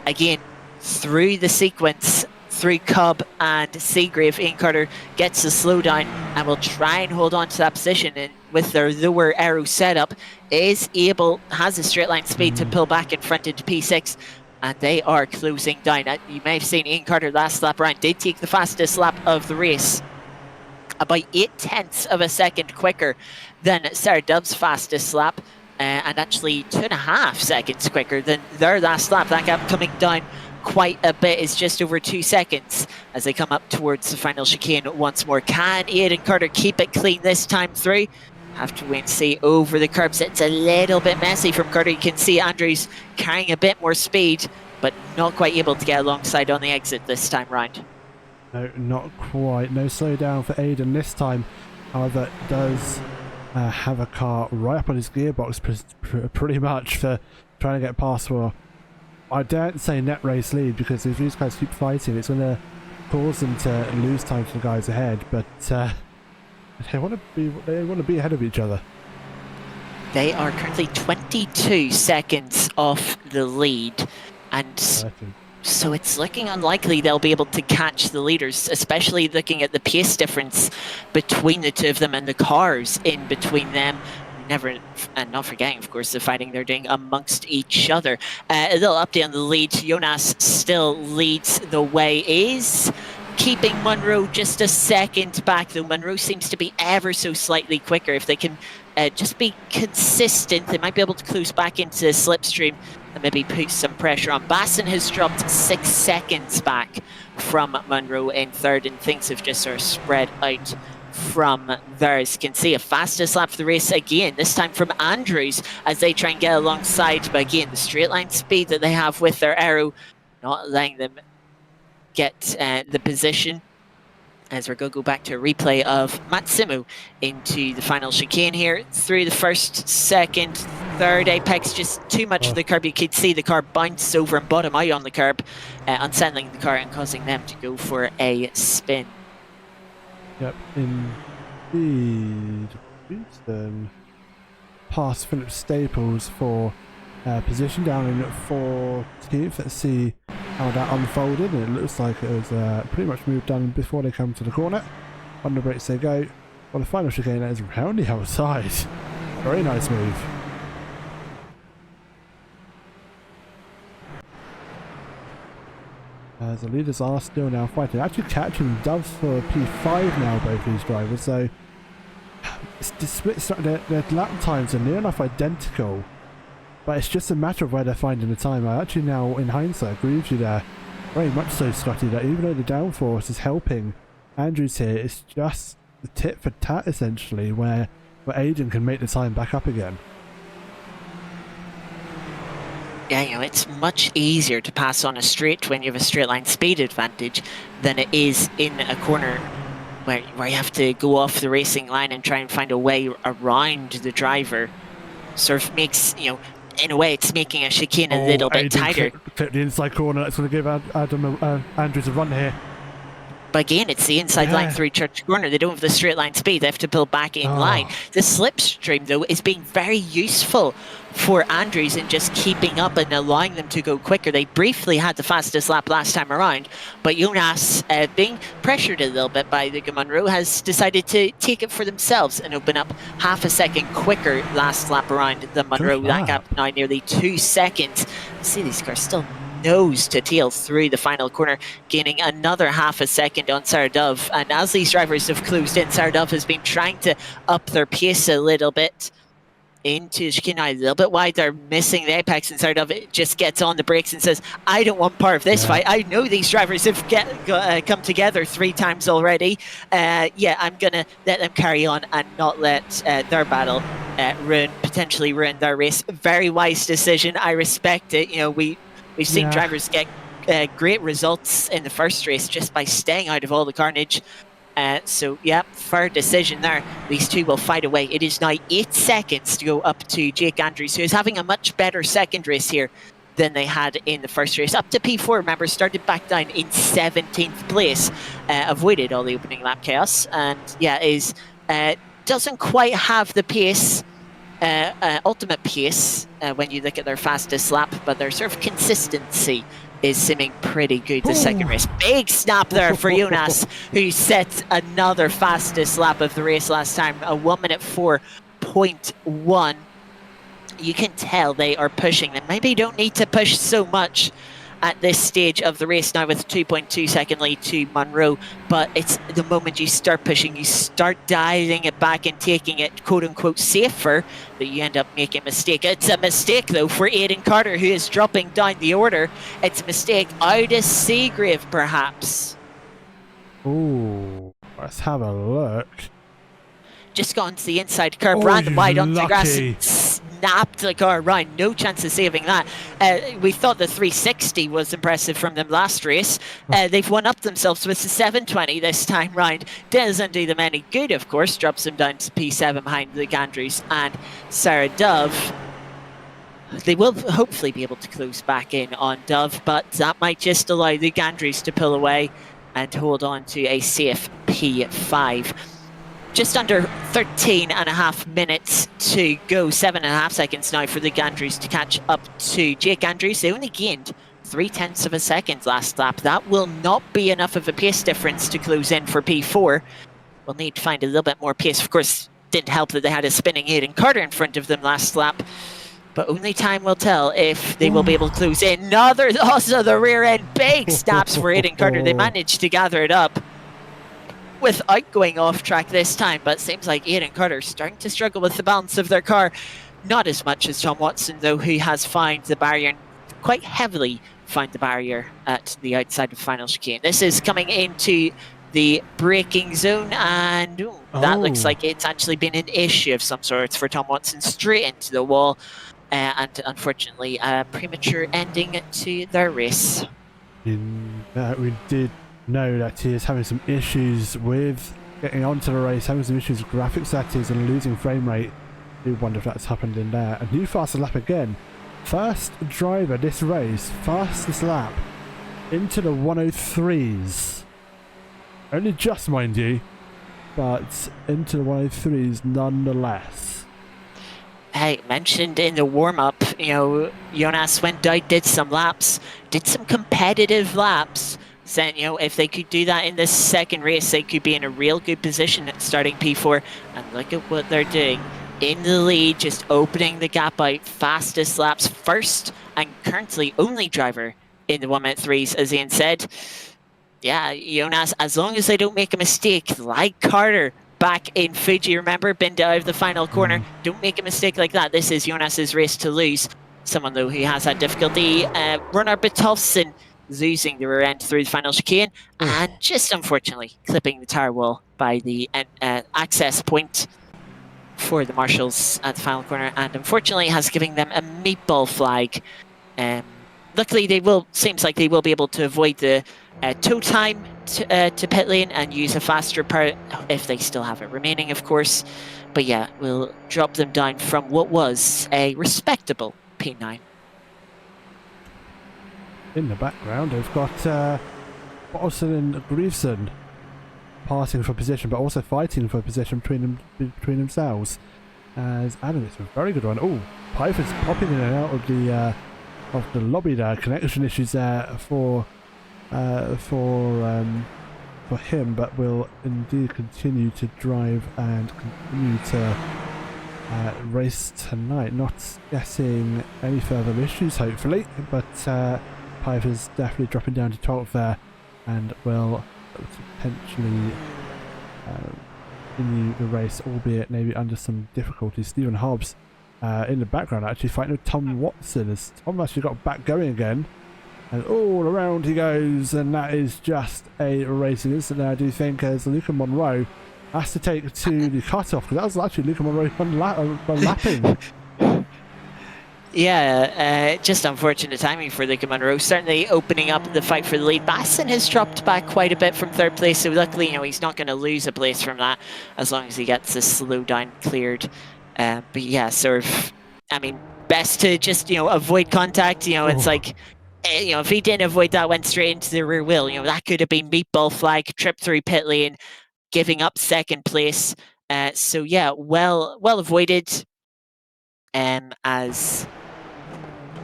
Again, through the sequence, through Cobb and Seagrave, Ian Carter gets the slowdown and will try and hold on to that position, and with their lower aero setup, has a straight line speed to pull back in front into P6, and they are closing down. You may have seen Ian Carter last lap round did take the fastest lap of the race, about 0.8 of a second quicker than Sarah Dove's fastest lap, and actually 2.5 seconds quicker than their last lap. That gap coming down quite a bit, is just over 2 seconds as they come up towards the final chicane once more. Can Aidan Carter keep it clean this time through? Have to wait and see. Over the curbs, it's a little bit messy from Carter. You can see Andrews carrying a bit more speed, but not quite able to get alongside on the exit this time round. No, not quite. No slowdown for Aidan this time. However, does have a car right up on his gearbox pretty much for trying to get past for, I daren't say net race lead, because if these guys keep fighting, it's going to cause them to lose time for the guys ahead. But they want to be ahead of each other. They are currently 22 seconds off the lead, and so it's looking unlikely they'll be able to catch the leaders, especially looking at the pace difference between the two of them and the cars in between them. And not forgetting, of course, the fighting they're doing amongst each other. A little update on the lead. Jonas still leads the way, is keeping Munro just a second back, though Munro seems to be ever so slightly quicker. If they can just be consistent, they might be able to close back into the slipstream and maybe put some pressure on. Basson has dropped 6 seconds back from Munro in third, and things have just sort of spread out from there. As you can see, a fastest lap for the race again, this time from Andrews, as they try and get alongside. But again, the straight line speed that they have with their aero, not letting them get the position. As we're going to go back to a replay of Matsimo into the final chicane here. Through the first, second, third apex, just too much of the curb. You could see the car bounce over and bottom out on the curb, unsettling the car and causing them to go for a spin. Yep, indeed. Houston. past Philip Staples for position down in 14th. Let's see how that unfolded. It looks like it was pretty much moved done before they come to the corner. On the brakes they go. Well, the final chicane is round the outside. Very nice move. As the leaders are still now fighting. Actually catching doves for P5 now, both these drivers. So their lap times are near enough identical. But it's just a matter of where they're finding the time. I actually now, in hindsight, agree with you there. Very much so, Scotty, that even though the downforce is helping Andrews here, it's just the tit for tat, essentially, where Aiden can make the time back up again. Yeah, you know, it's much easier to pass on a straight when you have a straight line speed advantage than it is in a corner where you have to go off the racing line and try and find a way around the driver. Sort of makes, you know, in a way, it's making a chicane a little bit tighter. Clip the inside corner. That's going to give Andrews a run here. But again, it's the inside line through Church Corner. They don't have the straight line speed. They have to pull back in line. The slipstream, though, is being very useful for Andrews in just keeping up and allowing them to go quicker. They briefly had the fastest lap last time around, but Jonas, being pressured a little bit by the Munro, has decided to take it for themselves and open up half a second quicker last lap around the Munro. That gap now nearly 2 seconds. See, these cars still nose to tail through the final corner, gaining another half a second on Sarah Dove. And as these drivers have closed in, Sarah Dove has been trying to up their pace a little bit into the chicane, a little bit wide. They're missing the apex, and Sarah Dove just gets on the brakes and says, I don't want part of this fight. I know these drivers have come together 3 times already. Yeah, I'm going to let them carry on and not let their battle potentially ruin their race. Very wise decision. I respect it. You know, we've seen drivers get great results in the first race just by staying out of all the carnage. So, yeah, fair decision there. These two will fight away. It is now 8 seconds to go up to Jake Andrews, who is having a much better second race here than they had in the first race. Up to P4, remember, started back down in 17th place. Avoided all the opening lap chaos. And, yeah, doesn't quite have the pace, ultimate pace, when you look at their fastest lap, but their sort of consistency is seeming pretty good the second race. Big snap there for Jonas, who set another fastest lap of the race last time, a 1:04.1. You can tell they are pushing them. Maybe don't need to push so much at this stage of the race now with 2.2 second lead to Munro, but it's the moment you start pushing, you start dialing it back and taking it quote-unquote safer, that you end up making a mistake. It's a mistake though for Aidan Carter, who is dropping down the order. It's a mistake out of Seagrave perhaps. Ooh, let's have a look. Just got onto the inside curb, ran wide onto the grass and snapped the car around. No chance of saving that. We thought the 360 was impressive from them last race. They've one up themselves with the 720 this time round. Doesn't do them any good, of course. Drops them down to P7 behind Luke Andrews and Sarah Dove. They will hopefully be able to close back in on Dove, but that might just allow Luke Andrews to pull away and hold on to a safe P5. Just under 13 and a half minutes to go. 7.5 seconds now for the Andrews to catch up to Jake Andrews. They only gained 0.3 of a second last lap. That will not be enough of a pace difference to close in for P4. We'll need to find a little bit more pace. Of course, didn't help that they had a spinning Aidan Carter in front of them last lap. But only time will tell if they will be able to close in. Also the rear end, big snaps for Aidan Carter. They managed to gather it up without going off track this time, but it seems like Aidan Carter is starting to struggle with the balance of their car. Not as much as Tom Watson, though, who has found the barrier, and quite heavily found the barrier at the outside of final chicane. This is coming into the braking zone, and that looks like it's actually been an issue of some sorts for Tom Watson, straight into the wall, and unfortunately a premature ending to their race. We did know that he is having some issues with getting onto the race, having some issues with graphics, that is, and losing frame rate. I do wonder if that's happened in there. A new fastest lap again. First driver this race, fastest lap into the 103s. Only just, mind you, but into the 103s nonetheless. Hey, mentioned in the warm-up, Jonas went out, did some laps, did some competitive laps. Saying, if they could do that in this second race, they could be in a real good position at starting P4. And look at what they're doing. In the lead, just opening the gap out, fastest laps, first and currently only driver in the 1 minute threes, as Ian said. Yeah, Jonas, as long as they don't make a mistake like Carter back in Fuji, remember, binned out of the final corner. Don't make a mistake like that. This is Jonas's race to lose. Someone, though, who has had difficulty. Runner Bertolfsson losing the rear end through the final chicane and just unfortunately clipping the tire wall by the access point for the marshals at the final corner, and unfortunately has given them a meatball flag. Luckily, seems like they will be able to avoid the tow time to pit lane and use a faster part if they still have it remaining, of course. But yeah, we'll drop them down from what was a respectable P9. In the background, they've got Bottleson and Griefson parting for position, but also fighting for position between themselves. As Adam, it's a very good one. Oh, Piper's popping in and out of the lobby there. Connection issues there for him, but will indeed continue to drive and continue to race tonight. Not getting any further issues, hopefully, but Piper's definitely dropping down to 12th there, and will potentially continue the race, albeit maybe under some difficulty. Stephen Hobbs in the background actually fighting with Tom Watson, as Tom actually got back going again, and all around he goes, and that is just a racing incident. I do think as Luca Monroe has to take to the cutoff, because that was actually Luca Monroe lapping. Yeah, just unfortunate timing for Luca Monroe. Certainly opening up the fight for the lead. Basson has dropped back quite a bit from third place, so luckily, he's not going to lose a place from that as long as he gets the slowdown cleared. But yeah, best to just, avoid contact. It's like, if he didn't avoid that, went straight into the rear wheel, that could have been meatball flag, trip through pit lane, giving up second place. So yeah, well avoided as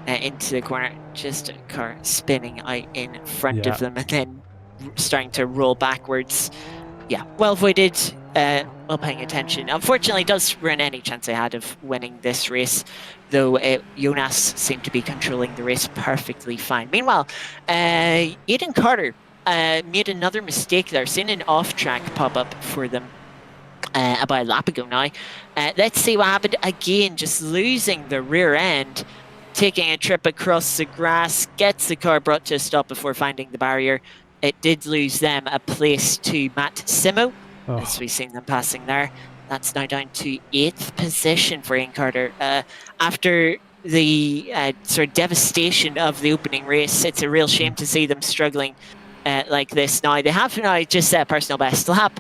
into the corner, just a car spinning out in front of them and then starting to roll backwards. Yeah, well avoided, well paying attention. Unfortunately, does ruin any chance they had of winning this race, though Jonas seemed to be controlling the race perfectly fine. Meanwhile, Aiden Carter made another mistake there, seeing an off-track pop up for them about a lap ago now. Let's see what happened again, just losing the rear end, taking a trip across the grass, gets the car brought to a stop before finding the barrier. It did lose them a place to Matt Simo, as we've seen them passing there. That's now down to 8th position for Ian Carter. After the sort of devastation of the opening race, it's a real shame to see them struggling like this now. They have now just set a personal best lap,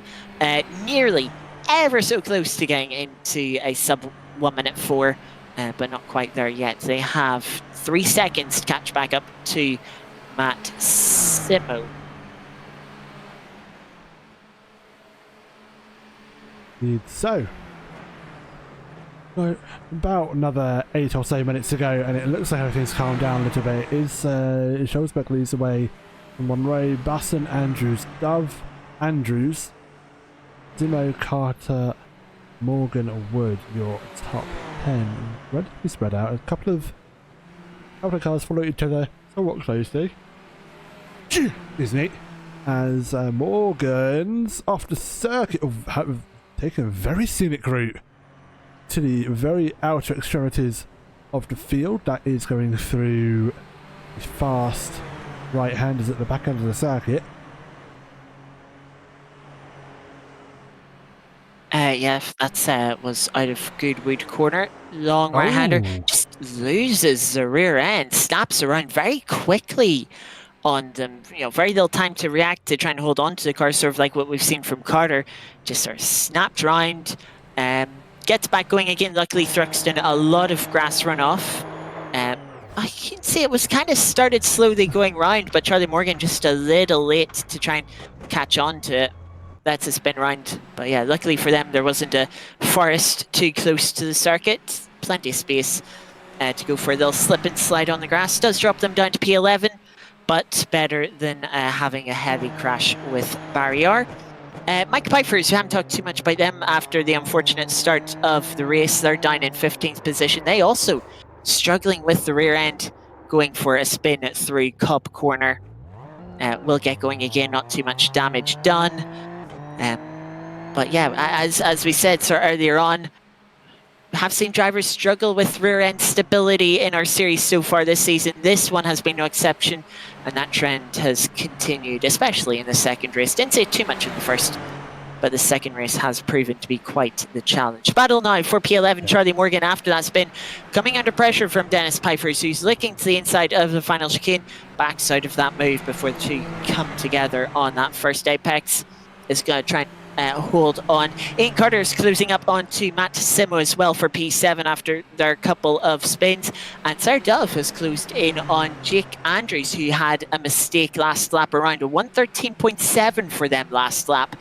nearly ever so close to getting into a sub 1 minute 4, but not quite there yet. They have 3 seconds to catch back up to Matt Simo. So, about another 8 or so minutes to go, and it looks like everything's calmed down a little bit. Schulzbeck leads away from Monroe, Basson, Andrews, Dove, Andrews, Dimo, Carter, Morgan, Wood, your top 10. Relatively spread out. A couple of cars follow each other somewhat closely. Excuse me. As Morgan's off the circuit, have taken a very scenic route to the very outer extremities of the field. That is going through the fast right-handers at the back end of the circuit. Yeah, that was out of Goodwood corner. Long right-hander, just loses the rear end, snaps around very quickly on them. Very little time to react to try and hold on to the car, sort of like what we've seen from Carter. Just sort of snapped round, gets back going again. Luckily, Thruxton, a lot of grass runoff. I can see it was kind of started slowly going round, but Charlie Morgan just a little late to try and catch on to it. That's a spin round. But yeah, luckily for them, there wasn't a forest too close to the circuit. plenty of space to go for. They'll slip and slide on the grass. Does drop them down to P11, but better than having a heavy crash with Barrier. Mike Pfeiffer's, we haven't talked too much about them after the unfortunate start of the race. They're down in 15th position. They also struggling with the rear end, going for a spin through Cobb Corner. Will get going again, not too much damage done. But yeah, as we said so earlier on, have seen drivers struggle with rear end stability in our series so far this season. This one has been no exception, and that trend has continued, especially in the second race. Didn't say too much in the first, but the second race has proven to be quite the challenge. Battle now for P11, Charlie Morgan after that spin, coming under pressure from Dennis Pfeiffers, who's looking to the inside of the final chicane, backs out of that move before the two come together on that first apex. Is going to try and hold on. Ian Carter's closing up onto Matt Simo as well for P7 after their couple of spins. And Sarah Dove has closed in on Jake Andrews, who had a mistake last lap, around a 113.7 for them last lap.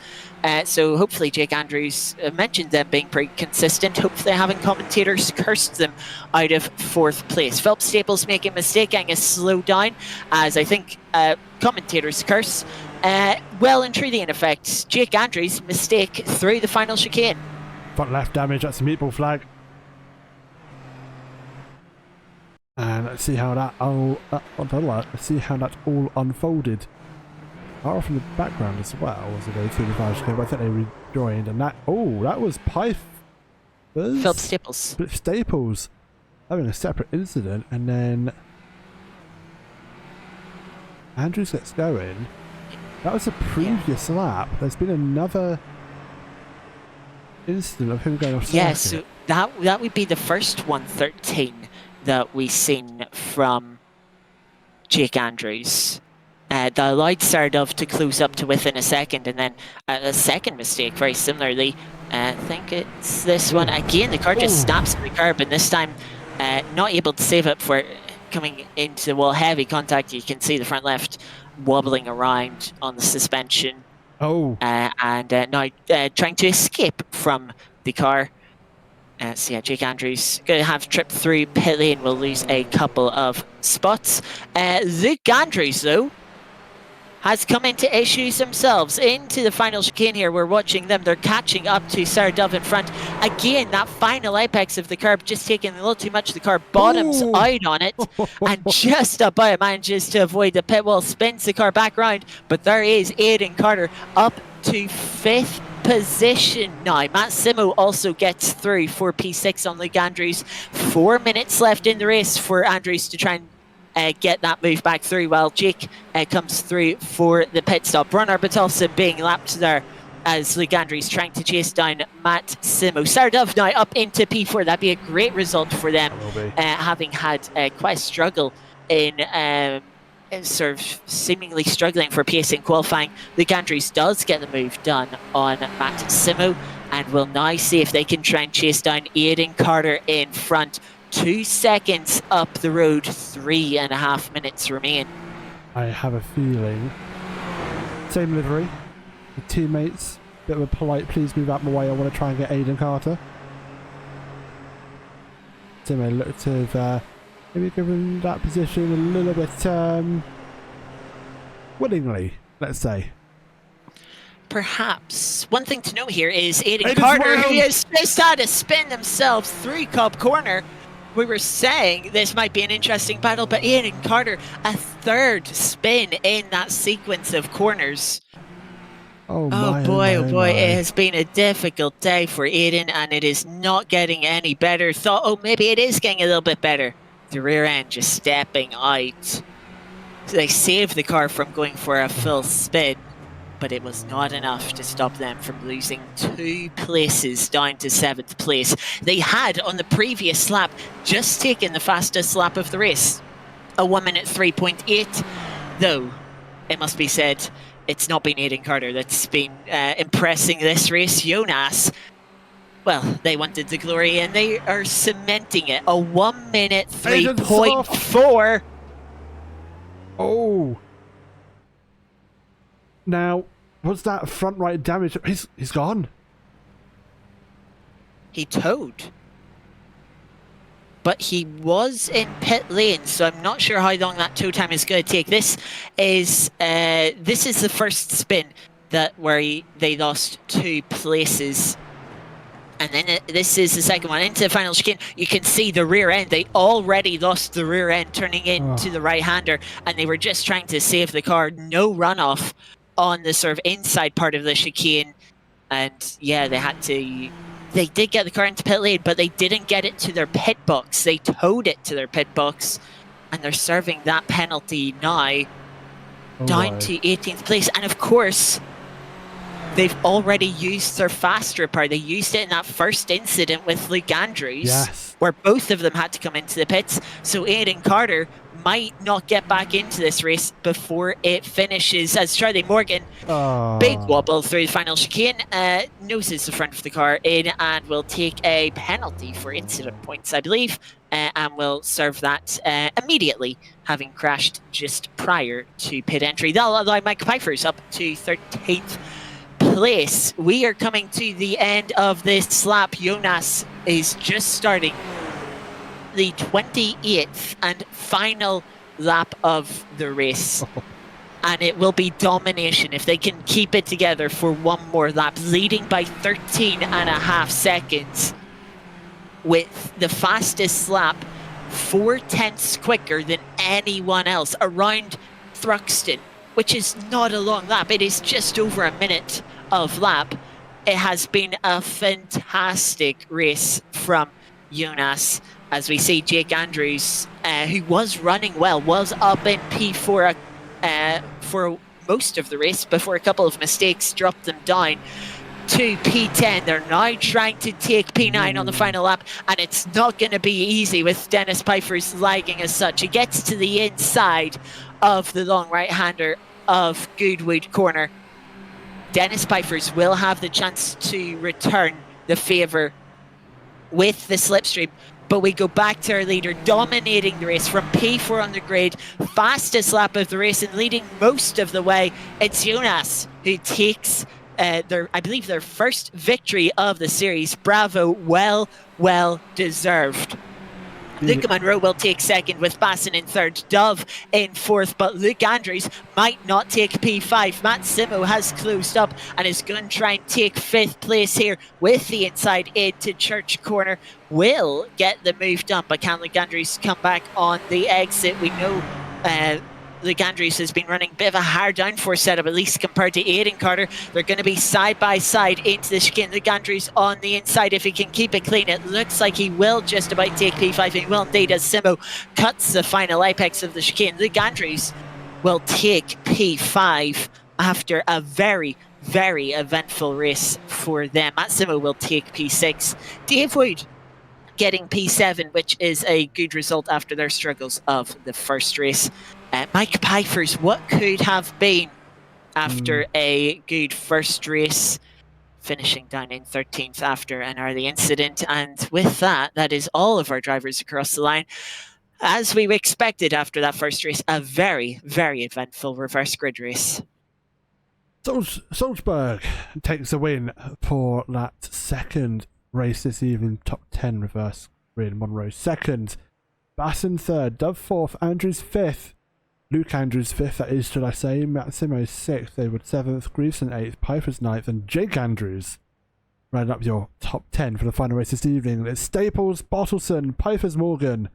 So hopefully Jake Andrews mentioned them being pretty consistent. Hopefully having commentators cursed them out of 4th place. Phelps Staples making a mistake, getting a slow down, as I think commentators curse. Well and truly in effect, Jake Andrews' mistake through the final chicane. Front left damage, that's a meatball flag. And let's see how that all unfolded. Are off in the background as well as they go through the final chicane, but I think they rejoined, and that was Phelps Staples. Staples having a separate incident, and then Andrews gets going. That was a previous lap. There's been another incident of him going off circuit. Yeah, so that would be the first 113 that we've seen from Jake Andrews. That allowed Sarah Dove to close up to within a second, and then a second mistake, very similarly. I think it's this one. Again, the car just snaps in the curb, and this time not able to save it for coming into the wall. Heavy contact. You can see the front left wobbling around on the suspension. And now trying to escape from the car. So yeah, Jake Andrews going to have tripped through pit lane, will lose a couple of spots. Luke Andrews, though, has come into issues themselves. Into the final chicane here, we're watching them. They're catching up to Sarah Dove in front. Again, that final apex of the curb just taking a little too much. The car bottoms out on it and just about manages to avoid the pit wall, spins the car back round. But there is Aidan Carter up to 5th position now. Matt Simo also gets through for P6 on Luke Andrews. 4 minutes left in the race for Andrews to try and get that move back through, while Jake comes through for the pit stop. Bronner Bertolfsson being lapped there as Luke Andrews trying to chase down Matt Simo. Sarah Dove now up into P4. That'd be a great result for them, having had quite a struggle in sort of seemingly struggling for pace in qualifying. Luke Andrews does get the move done on Matt Simo, and will now see if they can try and chase down Aidan Carter in front. 2 seconds up the road, 3.5 minutes remain. I have a feeling. Same livery. The teammates, bit of a polite, please move out my way, I want to try and get Aidan Carter. Simo looked to have maybe given that position a little bit willingly, let's say. Perhaps. One thing to note here is Aidan Carter, who has just had to spin themselves through Cobb Corner. We were saying this might be an interesting battle, but Aidan Carter, a 3rd spin in that sequence of corners. Oh boy, it has been a difficult day for Aidan, and it is not getting any better. Thought, oh, maybe it is getting a little bit better. The rear end just stepping out. So they saved the car from going for a full spin, but it was not enough to stop them from losing 2 places down to 7th place. They had, on the previous lap, just taken the fastest lap of the race, a 1 minute 3.8, though it must be said, it's not been Aidan Carter that's been impressing this race. Jonas, well, they wanted the glory, and they are cementing it, a 1 minute 3.4. Oh. Now, was that front right damage? He's gone. He towed. but he was in pit lane, so I'm not sure how long that tow time is going to take. This is the first spin where they lost 2 places. And then this is the second one into the final chicane. You can see the rear end. They already lost the rear end, turning into the right-hander, and they were just trying to save the car. No runoff on the sort of inside part of the chicane. And yeah, they did get the car into pit lane, but they didn't get it to their pit box. They towed it to their pit box, and they're serving that penalty now, down to 18th place. And of course, they've already used their fast repair. They used it in that first incident with Luke Andrews, where both of them had to come into the pits. So Aidan Carter might not get back into this race before it finishes, as Charlie Morgan, big wobble through the final chicane, noses the front of the car in and will take a penalty for incident points, I believe, and will serve that immediately, having crashed just prior to pit entry. That'll allow Mike Pfeiffer's up to 13th place. We are coming to the end of this lap. Jonas is just starting the 28th and final lap of the race. And it will be domination if they can keep it together for one more lap, leading by 13.5 seconds, with the fastest lap 4/10ths quicker than anyone else around Thruxton, which is not a long lap. It is just over a minute of lap. It has been a fantastic race from Jonas, as we see Jake Andrews, who was running well, was up in P4 for most of the race before a couple of mistakes dropped them down to P10. They're now trying to take P9 on the final lap, and it's not going to be easy with Dennis Pfeiffer's lagging as such. He gets to the inside of the long right-hander of Goodwood Corner. Dennis Pfeiffer's will have the chance to return the favour with the slipstream, but we go back to our leader dominating the race from P4 on the grid, fastest lap of the race and leading most of the way. It's Jonas who takes I believe their first victory of the series. Bravo, well deserved. Luca Monroe will take second, with Basson in third, Dove in fourth, but Luke Andrews might not take P5. Matt Simo has closed up and is going to try and take fifth place here with the inside into Church Corner. Will get the move done, but can Luke Andrews come back on the exit? We know Luke Andrews has been running a bit of a hard downforce setup, at least compared to Aidan Carter. They're going to be side by side into the chicane. Luke Andrews on the inside. If he can keep it clean, it looks like he will just about take P5. He will indeed, as Simo cuts the final apex of the chicane. Luke Andrews will take P5 after a very eventful race for them. Matt Simo will take P6. Dave Wood getting P7, which is a good result after their struggles of the first race. Mike Pfeiffer's what could have been after a good first race, finishing down in 13th after an early incident. And with that, that is all of our drivers across the line. As we expected after that first race, a very eventful reverse grid race. Salzburg takes a win for that second race this evening. Top 10 reverse grid. Monroe second, Basson third, Dove fourth, Andrews fifth, Luke Andrews fifth, that is, should I say, Matt Simo sixth, David seventh, Greason eighth, Piper's ninth, and Jake Andrews rounding up your top 10 for the final race this evening. It's Staples, Bottleson, Piper's Morgan,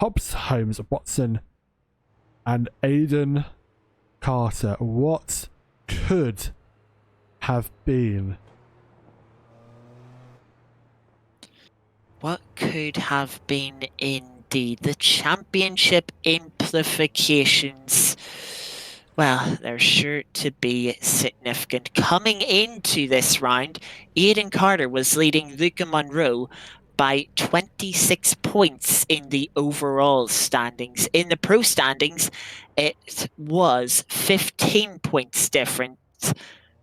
Hobbs, Holmes, Watson, and Aidan Carter. What could have been? What could have been indeed? The championship implications, well, they're sure to be significant. Coming into this round, Aidan Carter was leading Luca Monroe by 26 points in the overall standings. In the pro standings, it was 15 points difference.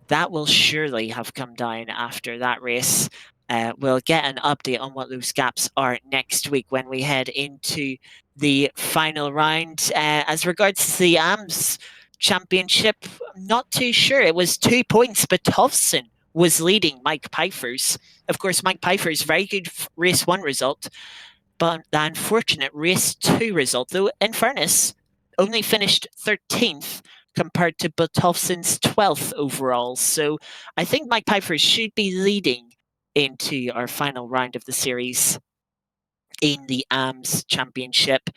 That will surely have come down after that race. We'll get an update on what those gaps are next week when we head into the final round. As regards to the AMS Championship, I'm not too sure. It was 2 points, but Tofson was leading Mike Pfeiffer's. Of course, Mike Pfeiffer's very good race one result But the unfortunate race 2 result, though, in fairness, only finished 13th compared to Botolfsen's 12th overall. So I think Mike Pfeiffer should be leading into our final round of the series in the AMS Championship.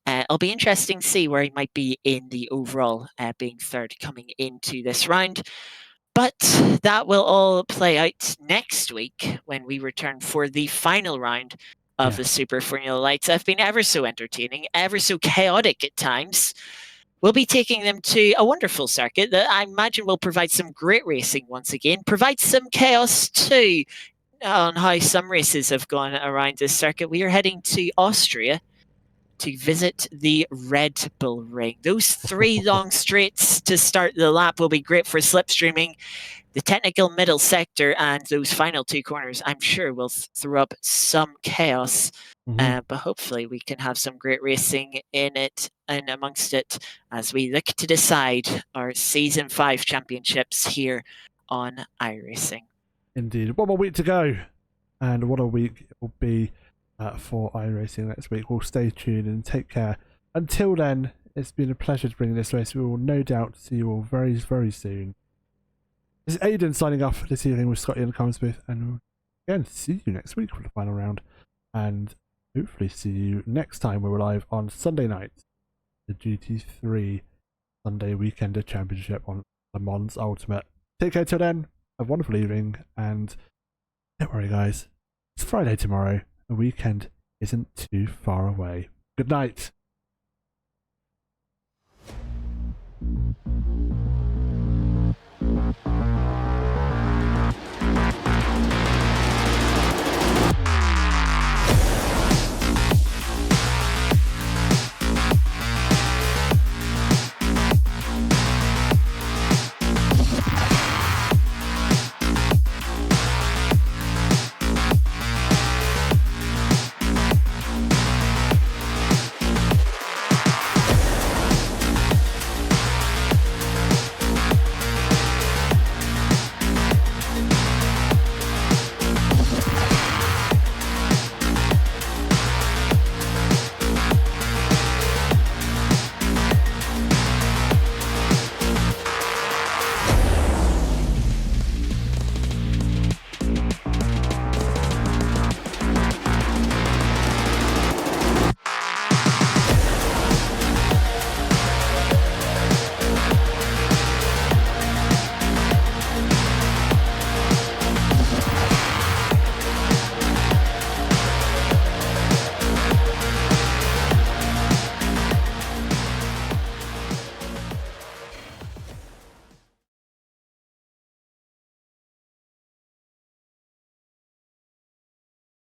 It'll be interesting to see where he might be in the overall, being third coming into this round. But that will all play out next week when we return for the final round of the Super Formula Lights. Have been ever so entertaining, ever so chaotic at times. We'll be taking them to a wonderful circuit that I imagine will provide some great racing once again, provide some chaos too on how some races have gone around this circuit. We are heading to Austria to visit the Red Bull Ring. Those 3 long straights to start the lap will be great for slipstreaming. The technical middle sector and those final 2 corners, I'm sure, will throw up some chaos. But hopefully we can have some great racing in it and amongst it as we look to decide our Season 5 championships here on iRacing. Indeed. One more week to go. And what a week it will be for iRacing next week. We'll stay tuned and take care. Until then, it's been a pleasure to bring this race. We will no doubt see you all very, very soon. This is Aidan signing off this evening with Scotty in the comments booth. And we'll again see you next week for the final round. And hopefully see you next time we're live on Sunday night. The GT3 Sunday Weekender Championship on Le Mans Ultimate. Take care till then. Have a wonderful evening. And don't worry, guys. It's Friday tomorrow. The weekend isn't too far away. Good night.